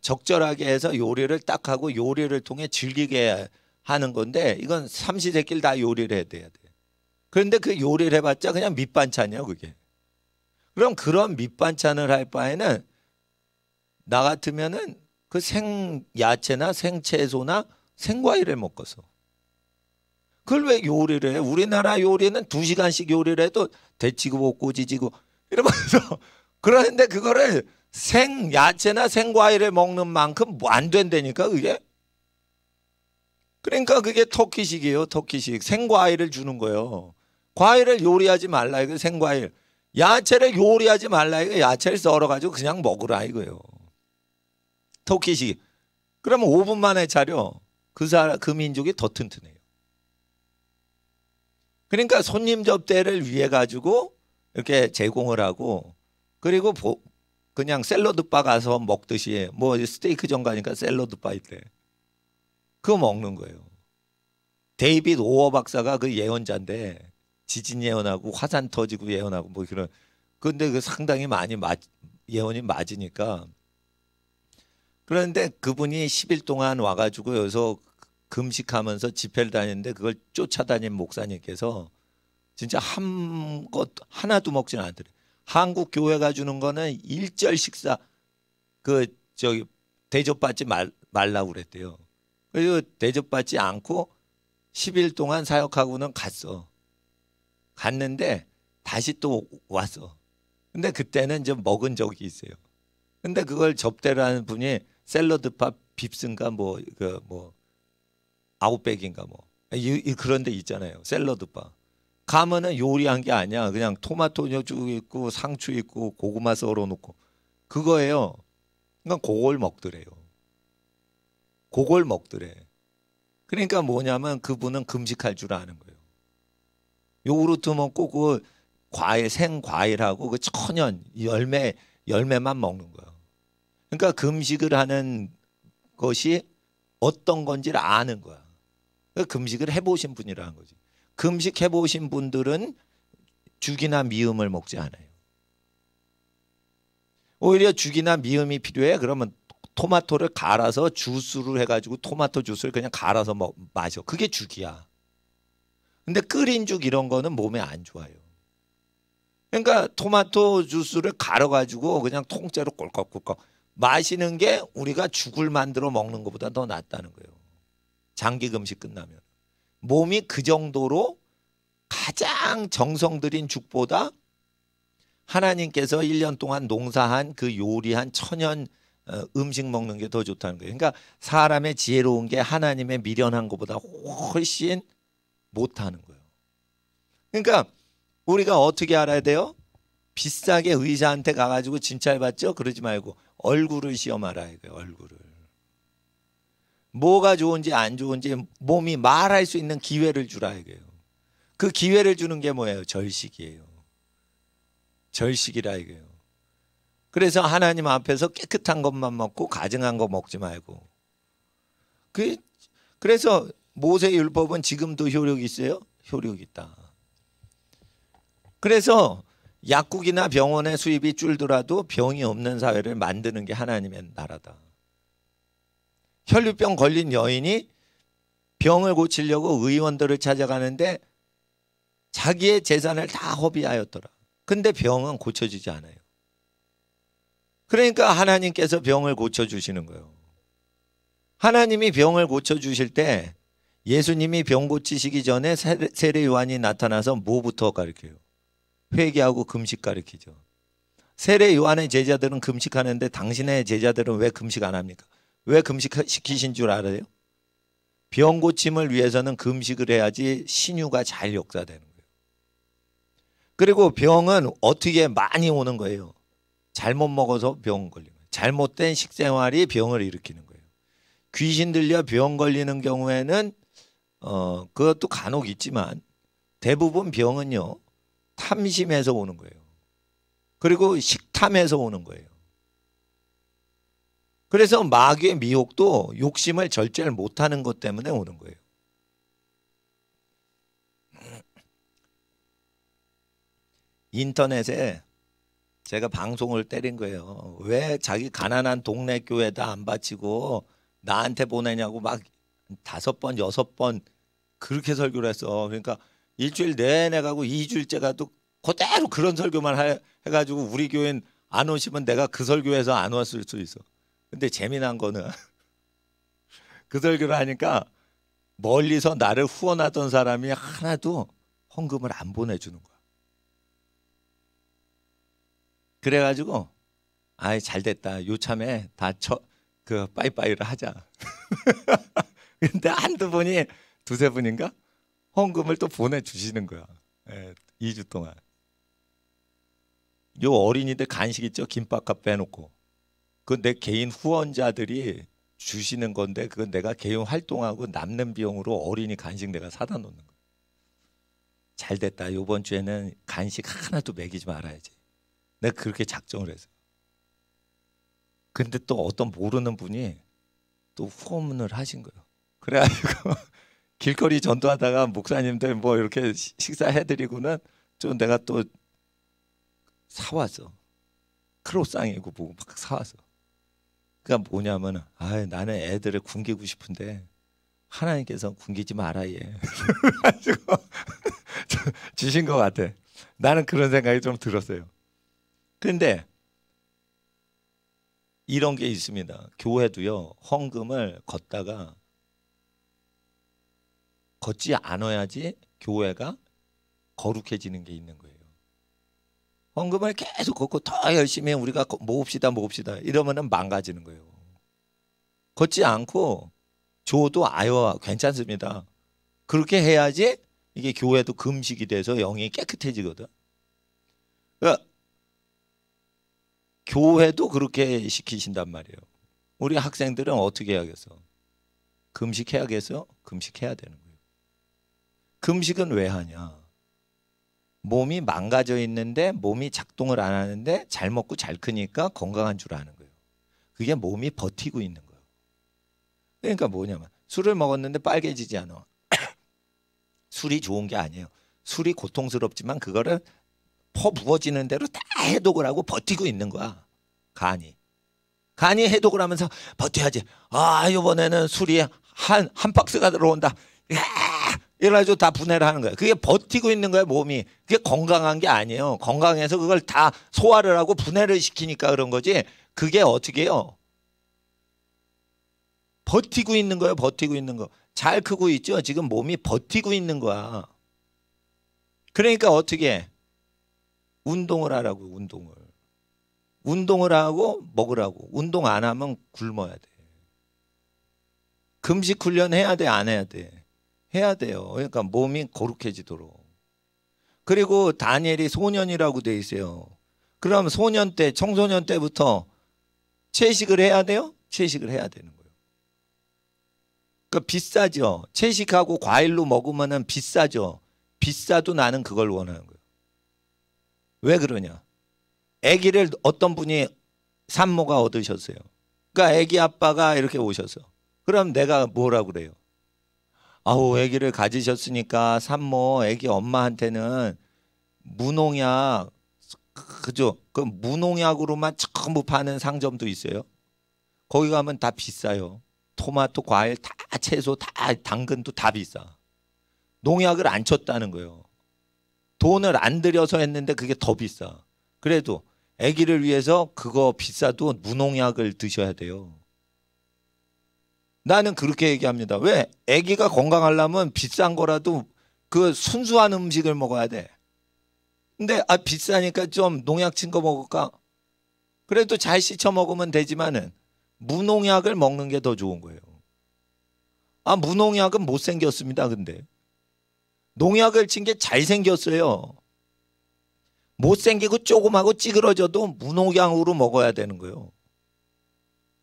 적절하게 해서 요리를 딱 하고 요리를 통해 즐기게 하는 건데 이건 삼시세끼를 다 요리를 해야 돼야 돼. 그런데 그 요리를 해봤자 그냥 밑반찬이야 그게. 그럼 그런 밑반찬을 할 바에는 나 같으면은 그 생야채나 생채소나 생과일을 먹어서 그걸 왜 요리를 해? 우리나라 요리는 2시간씩 요리를 해도 데치고 볶고 지지고 이러면서 그러는데 그거를 생야채나 생과일을 먹는 만큼 뭐 안 된다니까 그게. 그러니까 그게 터키식이에요. 터키식. 생과일을 주는 거예요. 과일을 요리하지 말라 이거 생과일. 야채를 요리하지 말라 이거 야채를 썰어가지고 그냥 먹으라 이거예요. 터키식. 그러면 5분 만에 차려. 그 민족이 더 튼튼해요. 그러니까 손님 접대를 위해 가지고 이렇게 제공을 하고 그리고 그냥 샐러드바 가서 먹듯이 뭐 스테이크점 가니까 샐러드바 있대. 그거 먹는 거예요. 데이빗 오어 박사가 그 예언자인데 지진 예언하고 화산 터지고 예언하고 뭐 그런. 근데 그 상당히 많이 예언이 맞으니까. 그런데 그분이 10일 동안 와가지고 여기서 금식하면서 집회를 다니는데 그걸 쫓아다닌 목사님께서 진짜 한 것 하나도 먹지는 않더래. 한국 교회가 주는 거는 일절 식사 그 저기 대접받지 말라고 그랬대요. 그리고 대접받지 않고 10일 동안 사역하고는 갔어. 갔는데 다시 또 왔어. 근데 그때는 이제 먹은 적이 있어요. 근데 그걸 접대를 하는 분이 샐러드바 빕스인가 뭐 그 뭐 아웃백인가 뭐 그런 데 있잖아요. 샐러드바. 가면은 요리한 게 아니야. 그냥 토마토 쭉 있고 상추 있고 고구마 썰어 놓고 그거예요. 그러니까 그걸 먹더래요. 그걸 먹더래. 그러니까 뭐냐면 그분은 금식할 줄 아는 거예요. 요구르트 먹고 그 과일 생과일하고 그 천연 열매만 먹는 거예요. 그러니까 금식을 하는 것이 어떤 건지를 아는 거야. 그러니까 금식을 해보신 분이라는 거지. 금식 해보신 분들은 죽이나 미음을 먹지 않아요. 오히려 죽이나 미음이 필요해. 그러면 토마토를 갈아서 주스를 해가지고 토마토 주스를 그냥 갈아서 마셔. 그게 죽이야. 근데 끓인 죽 이런 거는 몸에 안 좋아요. 그러니까 토마토 주스를 갈아가지고 그냥 통째로 꼴꺽꼴꺽 마시는 게 우리가 죽을 만들어 먹는 것보다 더 낫다는 거예요. 장기 금식 끝나면. 몸이 그 정도로 가장 정성 들인 죽보다 하나님께서 1년 동안 농사한 그 요리한 천연 음식 먹는 게 더 좋다는 거예요. 그러니까 사람의 지혜로운 게 하나님의 미련한 것보다 훨씬 못하는 거예요. 그러니까 우리가 어떻게 알아야 돼요? 비싸게 의사한테 가가지고 진찰 받죠? 그러지 말고 얼굴을 시험 알아야 돼요. 얼굴을. 뭐가 좋은지 안 좋은지 몸이 말할 수 있는 기회를 주라 이거예요. 그 기회를 주는 게 뭐예요? 절식이에요. 절식이라 이거예요. 그래서 하나님 앞에서 깨끗한 것만 먹고 가증한 거 먹지 말고. 그래서 모세 율법은 지금도 효력이 있어요? 효력이 있다. 그래서 약국이나 병원의 수입이 줄더라도 병이 없는 사회를 만드는 게 하나님의 나라다. 혈류병 걸린 여인이 병을 고치려고 의원들을 찾아가는데 자기의 재산을 다 허비하였더라. 근데 병은 고쳐지지 않아요. 그러니까 하나님께서 병을 고쳐주시는 거예요. 하나님이 병을 고쳐주실 때 예수님이 병 고치시기 전에 세례 요한이 나타나서 뭐부터 가르쳐요? 회개하고 금식 가르치죠. 세례 요한의 제자들은 금식하는데 당신의 제자들은 왜 금식 안 합니까? 왜 금식시키신 줄 알아요? 병 고침을 위해서는 금식을 해야지 신유가 잘 역사되는 거예요. 그리고 병은 어떻게 많이 오는 거예요? 잘못 먹어서 병 걸리는 거예요. 잘못된 식생활이 병을 일으키는 거예요. 귀신 들려 병 걸리는 경우에는 그것도 간혹 있지만 대부분 병은요 탐심에서 오는 거예요. 그리고 식탐에서 오는 거예요. 그래서 마귀의 미혹도 욕심을 절제를 못하는 것 때문에 오는 거예요. 인터넷에 제가 방송을 때린 거예요. 왜 자기 가난한 동네 교회다 안 바치고 나한테 보내냐고 막 5번, 6번 그렇게 설교를 했어. 그러니까 일주일 내내 가고 2주일째 가도 그대로 그런 설교만 해가지고 우리 교회는 안 오시면 내가 그 설교에서 안 왔을 수 있어. 근데 재미난 거는 그 설교를 하니까 멀리서 나를 후원하던 사람이 하나도 헌금을 안 보내주는 거야. 그래가지고 아이 잘됐다. 요참에 다 빠이빠이를 하자. 근데 한두 분이 두세 분인가 헌금을 또 보내주시는 거야. 2주 동안. 요 어린이들 간식 있죠? 김밥값 빼놓고. 그건 내 개인 후원자들이 주시는 건데 그건 내가 개인 활동하고 남는 비용으로 어린이 간식 내가 사다 놓는 거야. 잘됐다. 요번 주에는 간식 하나도 먹이지 말아야지. 내가 그렇게 작정을 해서. 근데 또 어떤 모르는 분이 또 후원을 하신 거예요. 그래가지고 길거리 전도하다가 목사님들 뭐 이렇게 식사해드리고는 좀 내가 또 사왔어. 크로상이고 뭐고 막 사왔어. 그러니까 뭐냐면 나는 애들을 굶기고 싶은데 하나님께서 굶기지 마라 얘. 가지고 주신 것 같아. 나는 그런 생각이 좀 들었어요. 근데 이런 게 있습니다. 교회도요, 헌금을 걷다가 걷지 않아야지 교회가 거룩해지는 게 있는 거예요. 헌금을 계속 걷고 더 열심히 우리가 모읍시다 이러면은 망가지는 거예요. 걷지 않고 줘도 괜찮습니다. 그렇게 해야지 이게 교회도 금식이 돼서 영이 깨끗해지거든. 그러니까 교회도 그렇게 시키신단 말이에요. 우리 학생들은 어떻게 해야겠어? 금식해야겠어? 금식해야 되는 거예요. 금식은 왜 하냐? 몸이 망가져 있는데 몸이 작동을 안 하는데 잘 먹고 잘 크니까 건강한 줄 아는 거예요. 그게 몸이 버티고 있는 거예요. 그러니까 뭐냐면 술을 먹었는데 빨개지지 않아. 술이 좋은 게 아니에요. 술이 고통스럽지만 그거를 퍼부어지는 대로 다 해독을 하고 버티고 있는 거야. 간이 해독을 하면서 버텨야지. 이번에는 술이 한 박스가 들어온다. 이래가지고 다 분해를 하는 거야. 그게 버티고 있는 거야, 몸이. 그게 건강한 게 아니에요. 건강해서 그걸 다 소화를 하고 분해를 시키니까 그런 거지. 그게 어떻게 해요? 버티고 있는 거예요. 버티고 있는 거. 잘 크고 있죠. 지금 몸이 버티고 있는 거야. 그러니까 어떻게 해? 운동을 하라고. 운동을 하고 먹으라고. 운동 안 하면 굶어야 돼. 금식 훈련 해야 돼, 안 해야 돼? 해야 돼요. 그러니까 몸이 거룩해지도록. 그리고 다니엘이 소년이라고 돼 있어요. 그럼 소년 때, 청소년 때부터 채식을 해야 돼요? 채식을 해야 되는 거예요. 그러니까 비싸죠. 채식하고 과일로 먹으면은 비싸죠. 비싸도 나는 그걸 원하는 거예요. 왜 그러냐? 아기를 어떤 분이 산모가 얻으셨어요. 그러니까 아기 아빠가 이렇게 오셔서 그럼 내가 뭐라 그래요? 아기를 가지셨으니까 산모 아기 엄마한테는 무농약, 그죠? 그 무농약으로만 전부 파는 상점도 있어요. 거기 가면 다 비싸요. 토마토, 과일, 다 채소, 다 당근도 다 비싸. 농약을 안 쳤다는 거예요. 돈을 안 들여서 했는데 그게 더 비싸. 그래도 아기를 위해서 그거 비싸도 무농약을 드셔야 돼요. 나는 그렇게 얘기합니다. 왜? 아기가 건강하려면 비싼 거라도 그 순수한 음식을 먹어야 돼. 근데 비싸니까 좀 농약 친 거 먹을까? 그래도 잘 씻어 먹으면 되지만은 무농약을 먹는 게 더 좋은 거예요. 무농약은 못생겼습니다. 근데 농약을 친 게 잘생겼어요. 못생기고 조그마고 찌그러져도 무농약으로 먹어야 되는 거예요.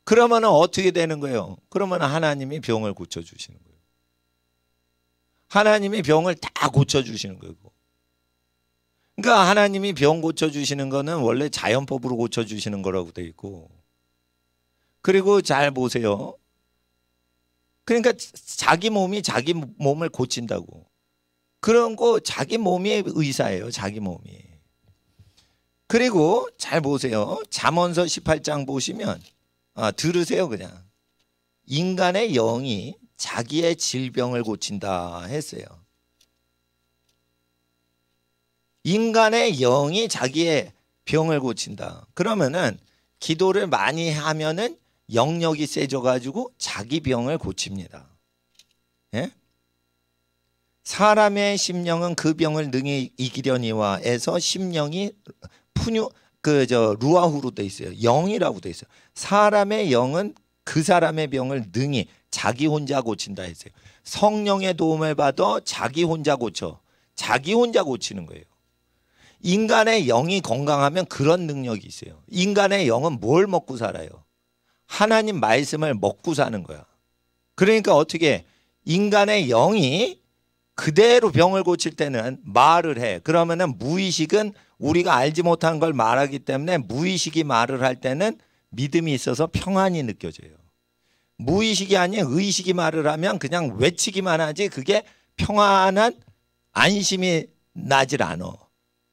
그러면 어떻게 되는 거예요? 그러면 하나님이 병을 고쳐주시는 거예요. 하나님이 병을 다 고쳐주시는 거예요. 그러니까 하나님이 병 고쳐주시는 거는 원래 자연법으로 고쳐주시는 거라고 돼 있고, 그리고 잘 보세요. 그러니까 자기 몸이 자기 몸을 고친다고. 그런 거 자기 몸이 의사예요. 자기 몸이. 그리고 잘 보세요. 잠언서 18장 보시면 들으세요. 그냥 인간의 영이 자기의 질병을 고친다 했어요. 인간의 영이 자기의 병을 고친다. 그러면은 기도를 많이 하면은 영력이 세져가지고 자기 병을 고칩니다. 예? 사람의 심령은 그 병을 능히 이기려니와에서 심령이 루아후로 돼 있어요. 영이라고 돼 있어요. 사람의 영은 그 사람의 병을 능히 자기 혼자 고친다 했어요. 성령의 도움을 받아 자기 혼자 고쳐. 자기 혼자 고치는 거예요. 인간의 영이 건강하면 그런 능력이 있어요. 인간의 영은 뭘 먹고 살아요? 하나님 말씀을 먹고 사는 거야. 그러니까 어떻게 인간의 영이 그대로 병을 고칠 때는 말을 해. 그러면은 무의식은 우리가 알지 못한 걸 말하기 때문에 무의식이 말을 할 때는 믿음이 있어서 평안이 느껴져요. 무의식이 아닌 의식이 말을 하면 그냥 외치기만 하지 그게 평안한 안심이 나질 않아.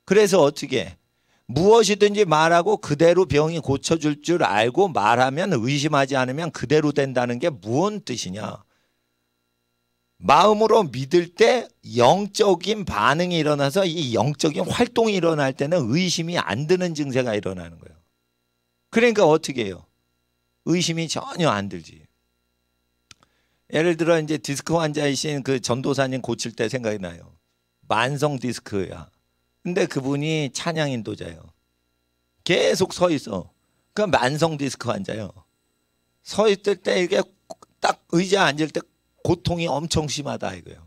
그래서 어떻게 해? 무엇이든지 말하고 그대로 병이 고쳐줄 줄 알고 말하면 의심하지 않으면 그대로 된다는 게 무슨 뜻이냐? 마음으로 믿을 때 영적인 반응이 일어나서 이 영적인 활동이 일어날 때는 의심이 안 드는 증세가 일어나는 거예요. 그러니까 어떻게 해요? 의심이 전혀 안 들지. 예를 들어 이제 디스크 환자이신 그 전도사님 고칠 때 생각이 나요. 만성 디스크야. 근데 그분이 찬양 인도자예요. 계속 서 있어. 그 만성 디스크 환자예요. 서 있을 때 이게 딱 의자에 앉을 때 고통이 엄청 심하다 이거예요.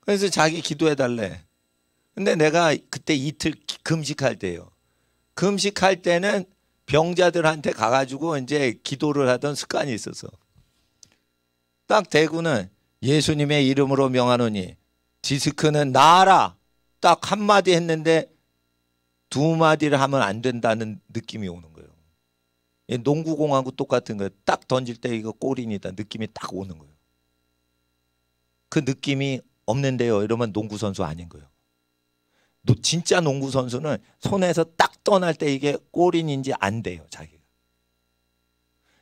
그래서 자기 기도해 달래. 근데 내가 그때 이틀 금식할 때요. 금식할 때는 병자들한테 가가지고 이제 기도를 하던 습관이 있어서 딱 대구는 예수님의 이름으로 명하노니 디스크는 나아라. 딱 한마디 했는데 두 마디를 하면 안 된다는 느낌이 오는 거예요. 농구공하고 똑같은 거예요. 딱 던질 때 이거 골인이다 느낌이 딱 오는 거예요. 그 느낌이 없는데요. 이러면 농구 선수 아닌 거예요. 진짜 농구 선수는 손에서 딱 떠날 때 이게 골인인지 안 돼요. 자기가.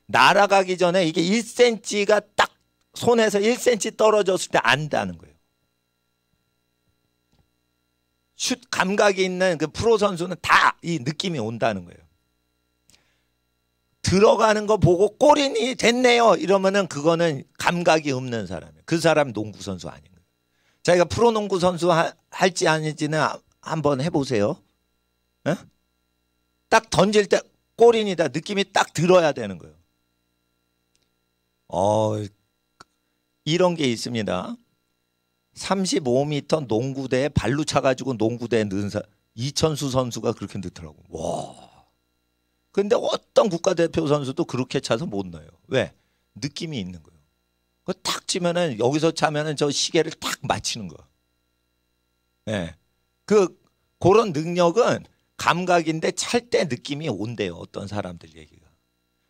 날아가기 전에 이게 1cm가 딱 손에서 1cm 떨어졌을 때 안다는 거예요. 슛 감각이 있는 그 프로 선수는 다 이 느낌이 온다는 거예요. 들어가는 거 보고 골인이 됐네요. 이러면은 그거는 감각이 없는 사람이에요. 그 사람 농구 선수 아닌 거예요. 자기가 프로 농구 선수 할지 아닐지는 한번 해보세요. 에? 딱 던질 때 골인이다 느낌이 딱 들어야 되는 거예요. 이런 게 있습니다. 35m 농구대에 발로 차가지고 농구대에 넣은 이천수 선수가 그렇게 넣더라고. 와. 근데 어떤 국가대표 선수도 그렇게 차서 못 넣어요. 왜? 느낌이 있는 거예요. 그거 탁 치면은 여기서 차면은 저 시계를 탁 맞히는 거야. 네. 그런 능력은 감각인데 찰 때 느낌이 온대요. 어떤 사람들 얘기가.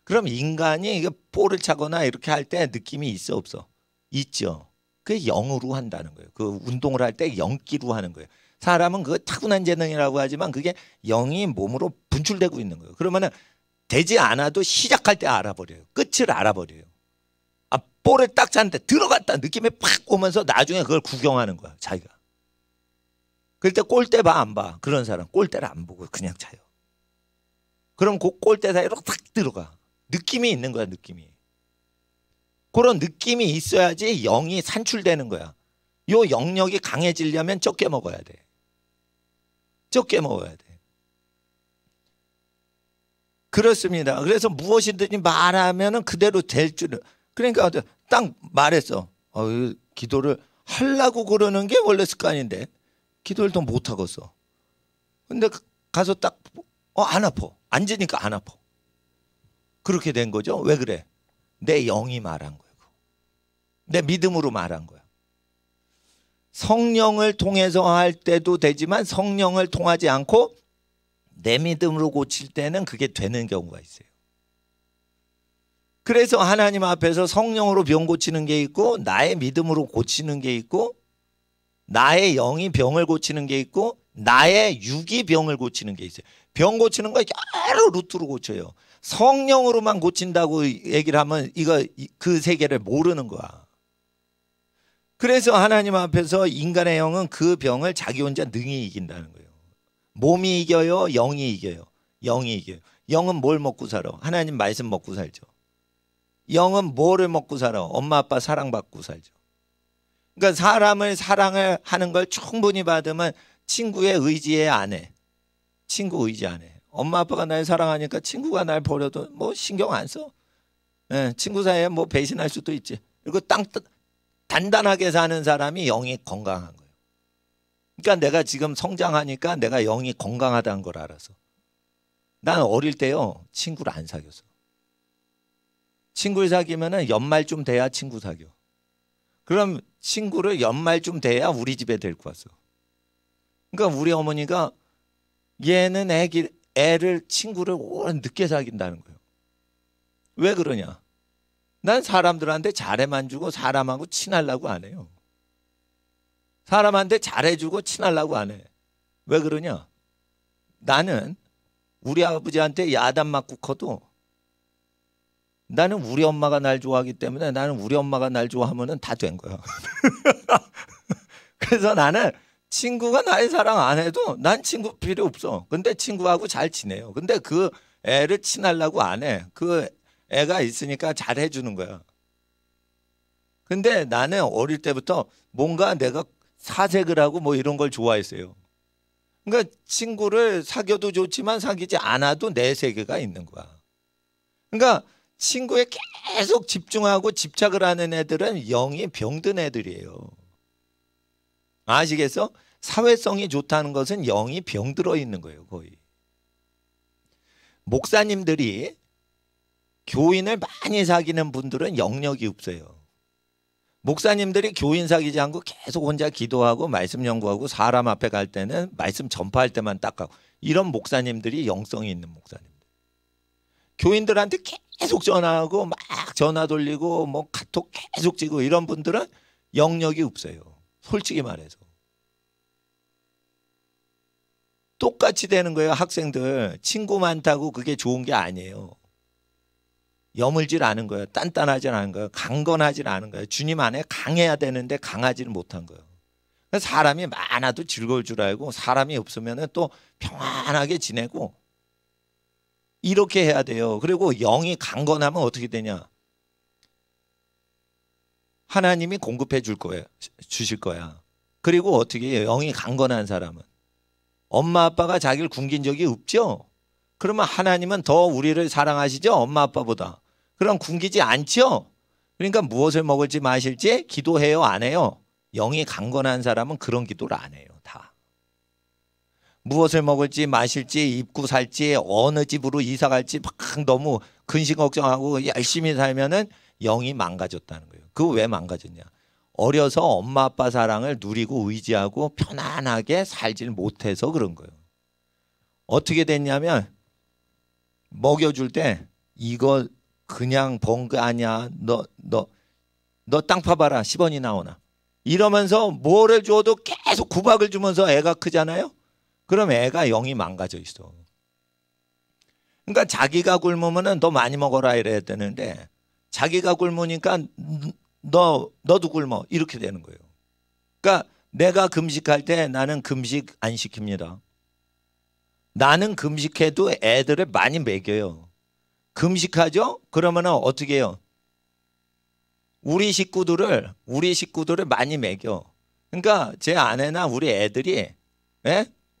그럼 인간이 이게 볼을 차거나 이렇게 할 때 느낌이 있어 없어? 있죠. 그게 영으로 한다는 거예요. 그 운동을 할 때 영기로 하는 거예요. 사람은 그 타고난 재능이라고 하지만 그게 영이 몸으로 분출되고 있는 거예요. 그러면은 되지 않아도 시작할 때 알아버려요. 끝을 알아버려요. 볼을 딱 찼는데 들어갔다 느낌이 팍 오면서 나중에 그걸 구경하는 거야. 자기가. 그럴 때 골대 봐 안 봐? 그런 사람 골대를 안 보고 그냥 차요. 그럼 그 골대 사이로 탁 들어가. 느낌이 있는 거야. 느낌이. 그런 느낌이 있어야지 영이 산출되는 거야. 요 영역이 강해지려면 적게 먹어야 돼. 적게 먹어야 돼. 그렇습니다. 그래서 무엇이든지 말하면 그대로 될 줄을. 그러니까 딱 말했어. 기도를 하려고 그러는 게 원래 습관인데 기도를 더 못 하겠어. 근데 가서 딱 안 아파. 앉으니까 안 아파. 그렇게 된 거죠. 왜 그래? 내 영이 말한 거예요. 내 믿음으로 말한 거야. 성령을 통해서 할 때도 되지만 성령을 통하지 않고 내 믿음으로 고칠 때는 그게 되는 경우가 있어요. 그래서 하나님 앞에서 성령으로 병 고치는 게 있고 나의 믿음으로 고치는 게 있고 나의 영이 병을 고치는 게 있고 나의 육이 병을 고치는 게 있어요. 병 고치는 거 여러 루트로 고쳐요. 성령으로만 고친다고 얘기를 하면 그 세계를 모르는 거야. 그래서 하나님 앞에서 인간의 영은 그 병을 자기 혼자 능히 이긴다는 거예요. 몸이 이겨요? 영이 이겨요? 영이 이겨요. 영은 뭘 먹고 살아? 하나님 말씀 먹고 살죠. 영은 뭐를 먹고 살아? 엄마 아빠 사랑받고 살죠. 그러니까 사람을 사랑을 하는 걸 충분히 받으면 친구의 의지에 안 해. 친구 의지 안 해. 엄마 아빠가 날 사랑하니까 친구가 날 버려도 뭐 신경 안 써. 친구 사이에 뭐 배신할 수도 있지. 그리고 단단하게 사는 사람이 영이 건강한 거예요. 그러니까 내가 지금 성장하니까 내가 영이 건강하다는 걸 알아서. 난 어릴 때요 친구를 안 사귀었어. 친구를 사귀면은 연말쯤 돼야 친구 사귀어. 그럼 친구를 연말쯤 돼야 우리 집에 데리고 왔어. 그러니까 우리 어머니가 얘는 애를 친구를 오래 늦게 사귄다는 거예요. 왜 그러냐? 난 사람들한테 잘해만 주고 사람하고 친하려고 안 해요. 사람한테 잘해주고 친하려고 안 해. 왜 그러냐? 나는 우리 아버지한테 야단 맞고 커도 나는 우리 엄마가 날 좋아하기 때문에 나는 우리 엄마가 날 좋아하면 다 된 거야. 그래서 나는 친구가 나의 사랑 안 해도 난 친구 필요 없어. 근데 친구하고 잘 지내요. 근데 그 애를 친하려고 안 해. 그 애가 있으니까 잘 해주는 거야. 근데 나는 어릴 때부터 뭔가 내가 사색을 하고 뭐 이런 걸 좋아했어요. 그러니까 친구를 사귀어도 좋지만 사귀지 않아도 내 세계가 있는 거야. 그러니까 친구에 계속 집중하고 집착을 하는 애들은 영이 병든 애들이에요. 아시겠어? 사회성이 좋다는 것은 영이 병들어 있는 거예요, 거의. 목사님들이 교인을 많이 사귀는 분들은 영역이 없어요. 목사님들이 교인 사귀지 않고 계속 혼자 기도하고 말씀 연구하고 사람 앞에 갈 때는 말씀 전파할 때만 딱 가고, 이런 목사님들이 영성이 있는 목사님들. 교인들한테 계속 전화하고 막 전화 돌리고 뭐 카톡 계속 찍고 이런 분들은 영역이 없어요. 솔직히 말해서. 똑같이 되는 거예요. 학생들 친구 많다고 그게 좋은 게 아니에요. 여물질 않은 거예요. 단단하지 않은 거예요. 강건하지 않은 거예요. 주님 안에 강해야 되는데 강하지는 못한 거예요. 사람이 많아도 즐거울 줄 알고 사람이 없으면 또 평안하게 지내고 이렇게 해야 돼요. 그리고 영이 강건하면 어떻게 되냐? 하나님이 공급해 줄 거예요. 주실 거야. 그리고 어떻게 해요? 영이 강건한 사람은 엄마 아빠가 자기를 굶긴 적이 없죠? 그러면 하나님은 더 우리를 사랑하시죠? 엄마 아빠보다. 그럼 굶기지 않죠? 그러니까 무엇을 먹을지 마실지 기도해요? 안 해요? 영이 강건한 사람은 그런 기도를 안 해요. 다. 무엇을 먹을지 마실지 입고 살지 어느 집으로 이사 갈지 막 너무 근심 걱정하고 열심히 살면은 영이 망가졌다는 거예요. 그거 왜 망가졌냐? 어려서 엄마 아빠 사랑을 누리고 의지하고 편안하게 살질 못해서 그런 거예요. 어떻게 됐냐면 먹여줄 때 이거 그냥 번 거 아니야. 너 땅 파봐라. 10원이 나오나. 이러면서 뭐를 줘도 계속 구박을 주면서 애가 크잖아요. 그럼 애가 영이 망가져 있어. 그러니까 자기가 굶으면 너 많이 먹어라 이래야 되는데 자기가 굶으니까 너도 굶어 이렇게 되는 거예요. 그러니까 내가 금식할 때 나는 금식 안 시킵니다. 나는 금식해도 애들을 많이 먹여요. 금식하죠? 그러면 어떻게 해요? 우리 식구들을 많이 먹여. 그러니까 제 아내나 우리 애들이,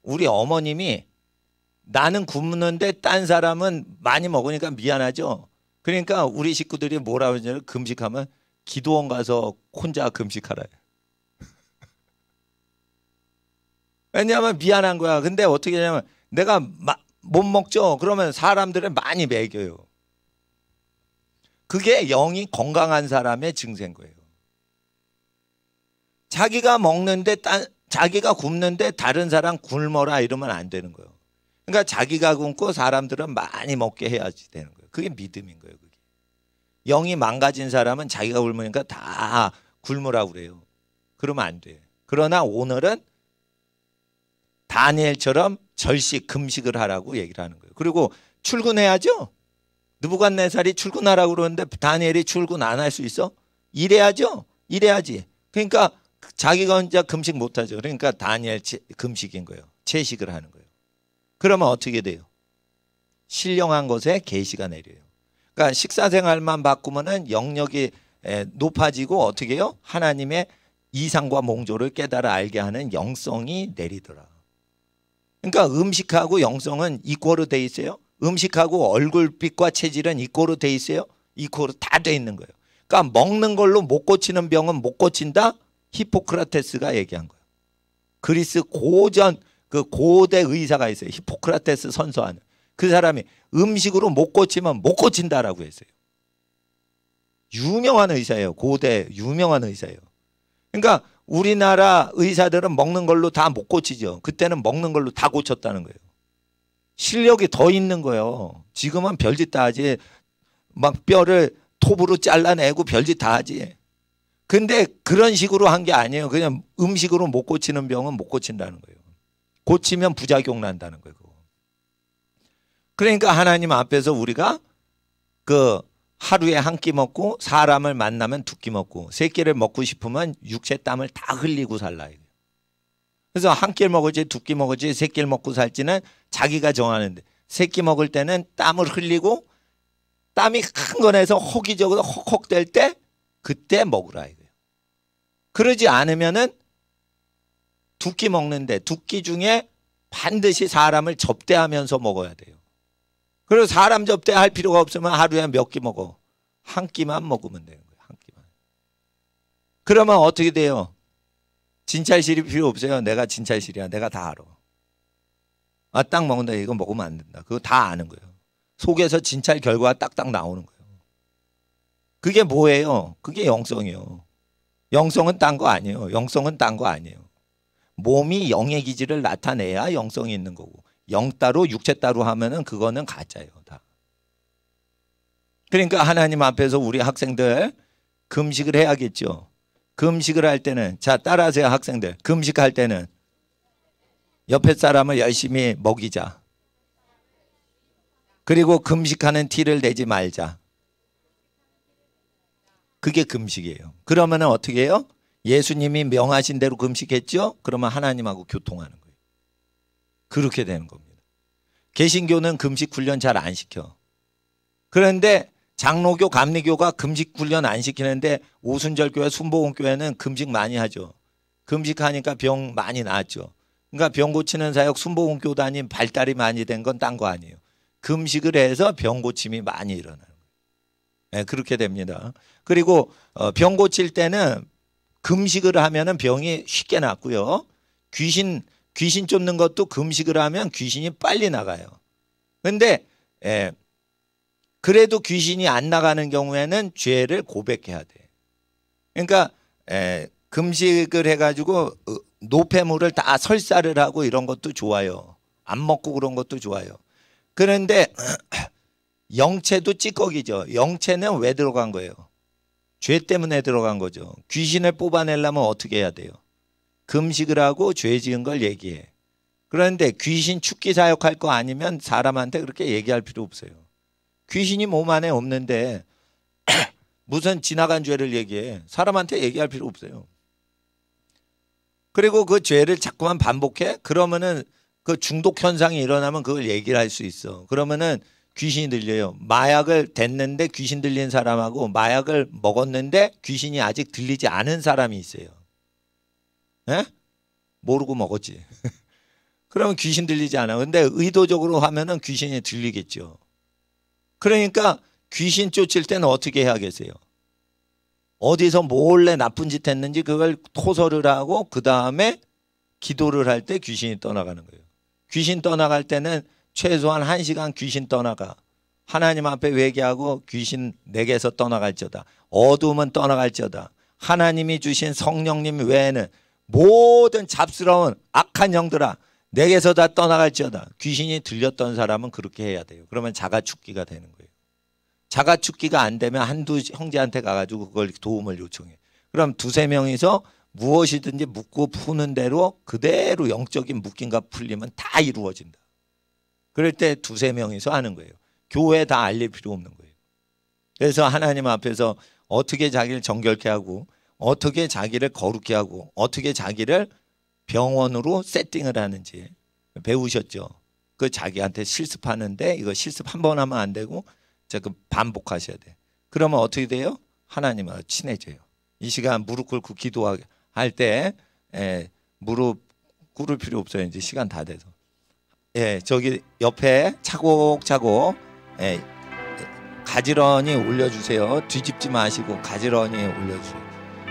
우리 어머님이 나는 굶는데 딴 사람은 많이 먹으니까 미안하죠. 그러니까 우리 식구들이 뭐라고 하냐면 금식하면 기도원 가서 혼자 금식하라. 왜냐하면 미안한 거야. 근데 어떻게 하냐면 내가 못 먹죠. 그러면 사람들을 많이 먹여요. 그게 영이 건강한 사람의 증세인 거예요. 자기가 먹는데 자기가 굶는데 다른 사람 굶어라 이러면 안 되는 거예요. 그러니까 자기가 굶고 사람들은 많이 먹게 해야지 되는 거예요. 그게 믿음인 거예요. 그게. 영이 망가진 사람은 자기가 굶으니까 다 굶으라고 그래요. 그러면 안 돼. 그러나 오늘은 다니엘처럼 절식 금식을 하라고 얘기를 하는 거예요. 그리고 출근해야죠. 느부갓네살이 출근하라고 그러는데 다니엘이 출근 안 할 수 있어? 일해야죠. 일해야지. 그러니까 자기가 혼자 금식 못하죠. 그러니까 다니엘 금식인 거예요. 채식을 하는 거예요. 그러면 어떻게 돼요? 신령한 것에 계시가 내려요. 그러니까 식사생활만 바꾸면은 영역이 높아지고 어떻게 해요? 하나님의 이상과 몽조를 깨달아 알게 하는 영성이 내리더라. 그러니까 음식하고 영성은 이코로 돼 있어요. 음식하고 얼굴빛과 체질은 이코로 돼 있어요. 이코로 다 돼 있는 거예요. 그러니까 먹는 걸로 못 고치는 병은 못 고친다. 히포크라테스가 얘기한 거예요. 그리스 고전 그 고대 의사가 있어요. 히포크라테스 선서하는 그 사람이 음식으로 못 고치면 못 고친다라고 했어요. 유명한 의사예요. 고대 유명한 의사예요. 그러니까 우리나라 의사들은 먹는 걸로 다 못 고치죠. 그때는 먹는 걸로 다 고쳤다는 거예요. 실력이 더 있는 거예요. 지금은 별짓 다 하지. 막 뼈를 톱으로 잘라내고 별짓 다 하지. 근데 그런 식으로 한 게 아니에요. 그냥 음식으로 못 고치는 병은 못 고친다는 거예요. 고치면 부작용 난다는 거예요. 그러니까 하나님 앞에서 우리가 그 하루에 한 끼 먹고 사람을 만나면 두 끼 먹고 세 끼를 먹고 싶으면 육체 땀을 다 흘리고 살라. 그래서 한 끼를 먹을지 두 끼 먹을지 세 끼를 먹고 살지는 자기가 정하는데 세 끼 먹을 때는 땀을 흘리고 땀이 큰 거 내서 허기적으로 헉헉댈 때 그때 먹으라 이거예요. 그러지 않으면은 두 끼 먹는데 두 끼 중에 반드시 사람을 접대하면서 먹어야 돼요. 그리고 사람 접대할 필요가 없으면 하루에 몇 끼 먹어? 한 끼만 먹으면 되는 거예요. 한 끼만. 그러면 어떻게 돼요? 진찰실이 필요 없어요. 내가 진찰실이야. 내가 다 알아. 아, 딱 먹는다. 이거 먹으면 안 된다. 그거 다 아는 거예요. 속에서 진찰 결과가 딱딱 나오는 거예요. 그게 뭐예요? 그게 영성이에요. 영성은 딴 거 아니에요. 영성은 딴 거 아니에요. 몸이 영의 기질을 나타내야 영성이 있는 거고 영 따로 육체 따로 하면은 그거는 가짜예요. 다. 그러니까 하나님 앞에서 우리 학생들 금식을 해야겠죠. 금식을 할 때는 자 따라하세요. 학생들 금식할 때는 옆에 사람을 열심히 먹이자. 그리고 금식하는 티를 내지 말자. 그게 금식이에요. 그러면 어떻게 해요? 예수님이 명하신 대로 금식했죠? 그러면 하나님하고 교통하는 거예요. 그렇게 되는 겁니다. 개신교는 금식 훈련 잘 안 시켜. 그런데 장로교, 감리교가 금식 훈련 안 시키는데 오순절교회, 순복음교회는 금식 많이 하죠. 금식하니까 병 많이 나았죠. 그러니까 병 고치는 사역 순복음교단이 발달이 많이 된 건 딴 거 아니에요. 금식을 해서 병 고침이 많이 일어나는 거예요. 네, 그렇게 됩니다. 그리고 병 고칠 때는 금식을 하면은 병이 쉽게 낫고요. 귀신 쫓는 것도 금식을 하면 귀신이 빨리 나가요. 그런데 그래도 귀신이 안 나가는 경우에는 죄를 고백해야 돼. 그러니까 금식을 해가지고 노폐물을 다 설사를 하고 이런 것도 좋아요. 안 먹고 그런 것도 좋아요. 그런데 영체도 찌꺼기죠. 영체는 왜 들어간 거예요? 죄 때문에 들어간 거죠. 귀신을 뽑아내려면 어떻게 해야 돼요? 금식을 하고 죄 지은 걸 얘기해. 그런데 귀신 축기 사역할 거 아니면 사람한테 그렇게 얘기할 필요 없어요. 귀신이 몸 안에 없는데 무슨 지나간 죄를 얘기해. 사람한테 얘기할 필요 없어요. 그리고 그 죄를 자꾸만 반복해. 그러면은 그 중독 현상이 일어나면 그걸 얘기를 할 수 있어. 그러면은 귀신이 들려요. 마약을 댔는데 귀신 들린 사람하고 마약을 먹었는데 귀신이 아직 들리지 않은 사람이 있어요. 에? 모르고 먹었지. 그러면 귀신 들리지 않아. 근데 의도적으로 하면은 귀신이 들리겠죠. 그러니까 귀신 쫓을 때는 어떻게 해야겠어요? 어디서 몰래 나쁜 짓 했는지 그걸 토설을 하고 그 다음에 기도를 할 때 귀신이 떠나가는 거예요. 귀신 떠나갈 때는 최소한 1시간 귀신 떠나가. 하나님 앞에 회개하고 귀신 내게서 떠나갈지어다. 어둠은 떠나갈지어다. 하나님이 주신 성령님 외에는 모든 잡스러운 악한 영들아 내게서 다 떠나갈지어다. 귀신이 들렸던 사람은 그렇게 해야 돼요. 그러면 자가축기가 되는 거예요. 자가축기가 안 되면 한두 형제한테 가가지고 그걸 도움을 요청해. 그럼 두세 명이서 무엇이든지 묻고 푸는 대로 그대로 영적인 묶임과 풀림은 다 이루어진다. 그럴 때 두세 명이서 하는 거예요. 교회에 다 알릴 필요 없는 거예요. 그래서 하나님 앞에서 어떻게 자기를 정결케 하고 어떻게 자기를 거룩케 하고 어떻게 자기를 병원으로 세팅을 하는지 배우셨죠. 그 자기한테 실습하는데 이거 실습 한 번 하면 안 되고 그 반복하셔야 돼. 그러면 어떻게 돼요? 하나님하고 친해져요. 이 시간 무릎 꿇고 기도할 때 무릎 꿇을 필요 없어요. 이제 시간 다 돼서. 저기 옆에 차곡차곡 가지런히 올려주세요. 뒤집지 마시고 가지런히 올려주세요.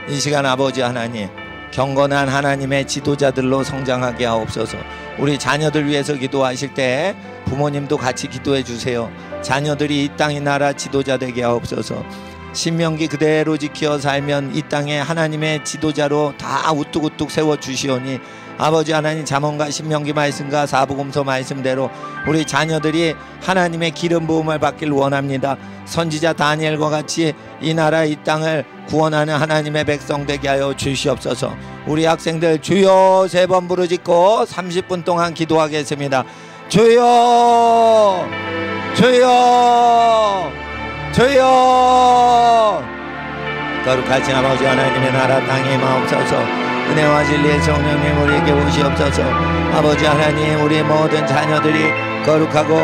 이 시간 아버지 하나님 경건한 하나님의 지도자들로 성장하게 하옵소서. 우리 자녀들 위해서 기도하실 때 부모님도 같이 기도해 주세요. 자녀들이 이 땅의 나라 지도자 되게 하옵소서. 신명기 그대로 지켜 살면 이 땅에 하나님의 지도자로 다 우뚝우뚝 세워주시오니 아버지 하나님, 잠언과 신명기 말씀과 사복음서 말씀대로 우리 자녀들이 하나님의 기름 부음을 받길 원합니다. 선지자 다니엘과 같이 이 나라 이 땅을 구원하는 하나님의 백성 되게 하여 주시옵소서. 우리 학생들 주여 3번 부르짖고 30분 동안 기도하겠습니다. 주여, 주여, 주여. 거룩하신 아버지 하나님의 나라 땅에 마옵소서. 은혜와 진리의 성령님 우리에게 오시옵소서. 아버지 하나님, 우리 모든 자녀들이 거룩하고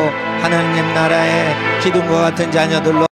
하나님 나라의 기둥과 같은 자녀들로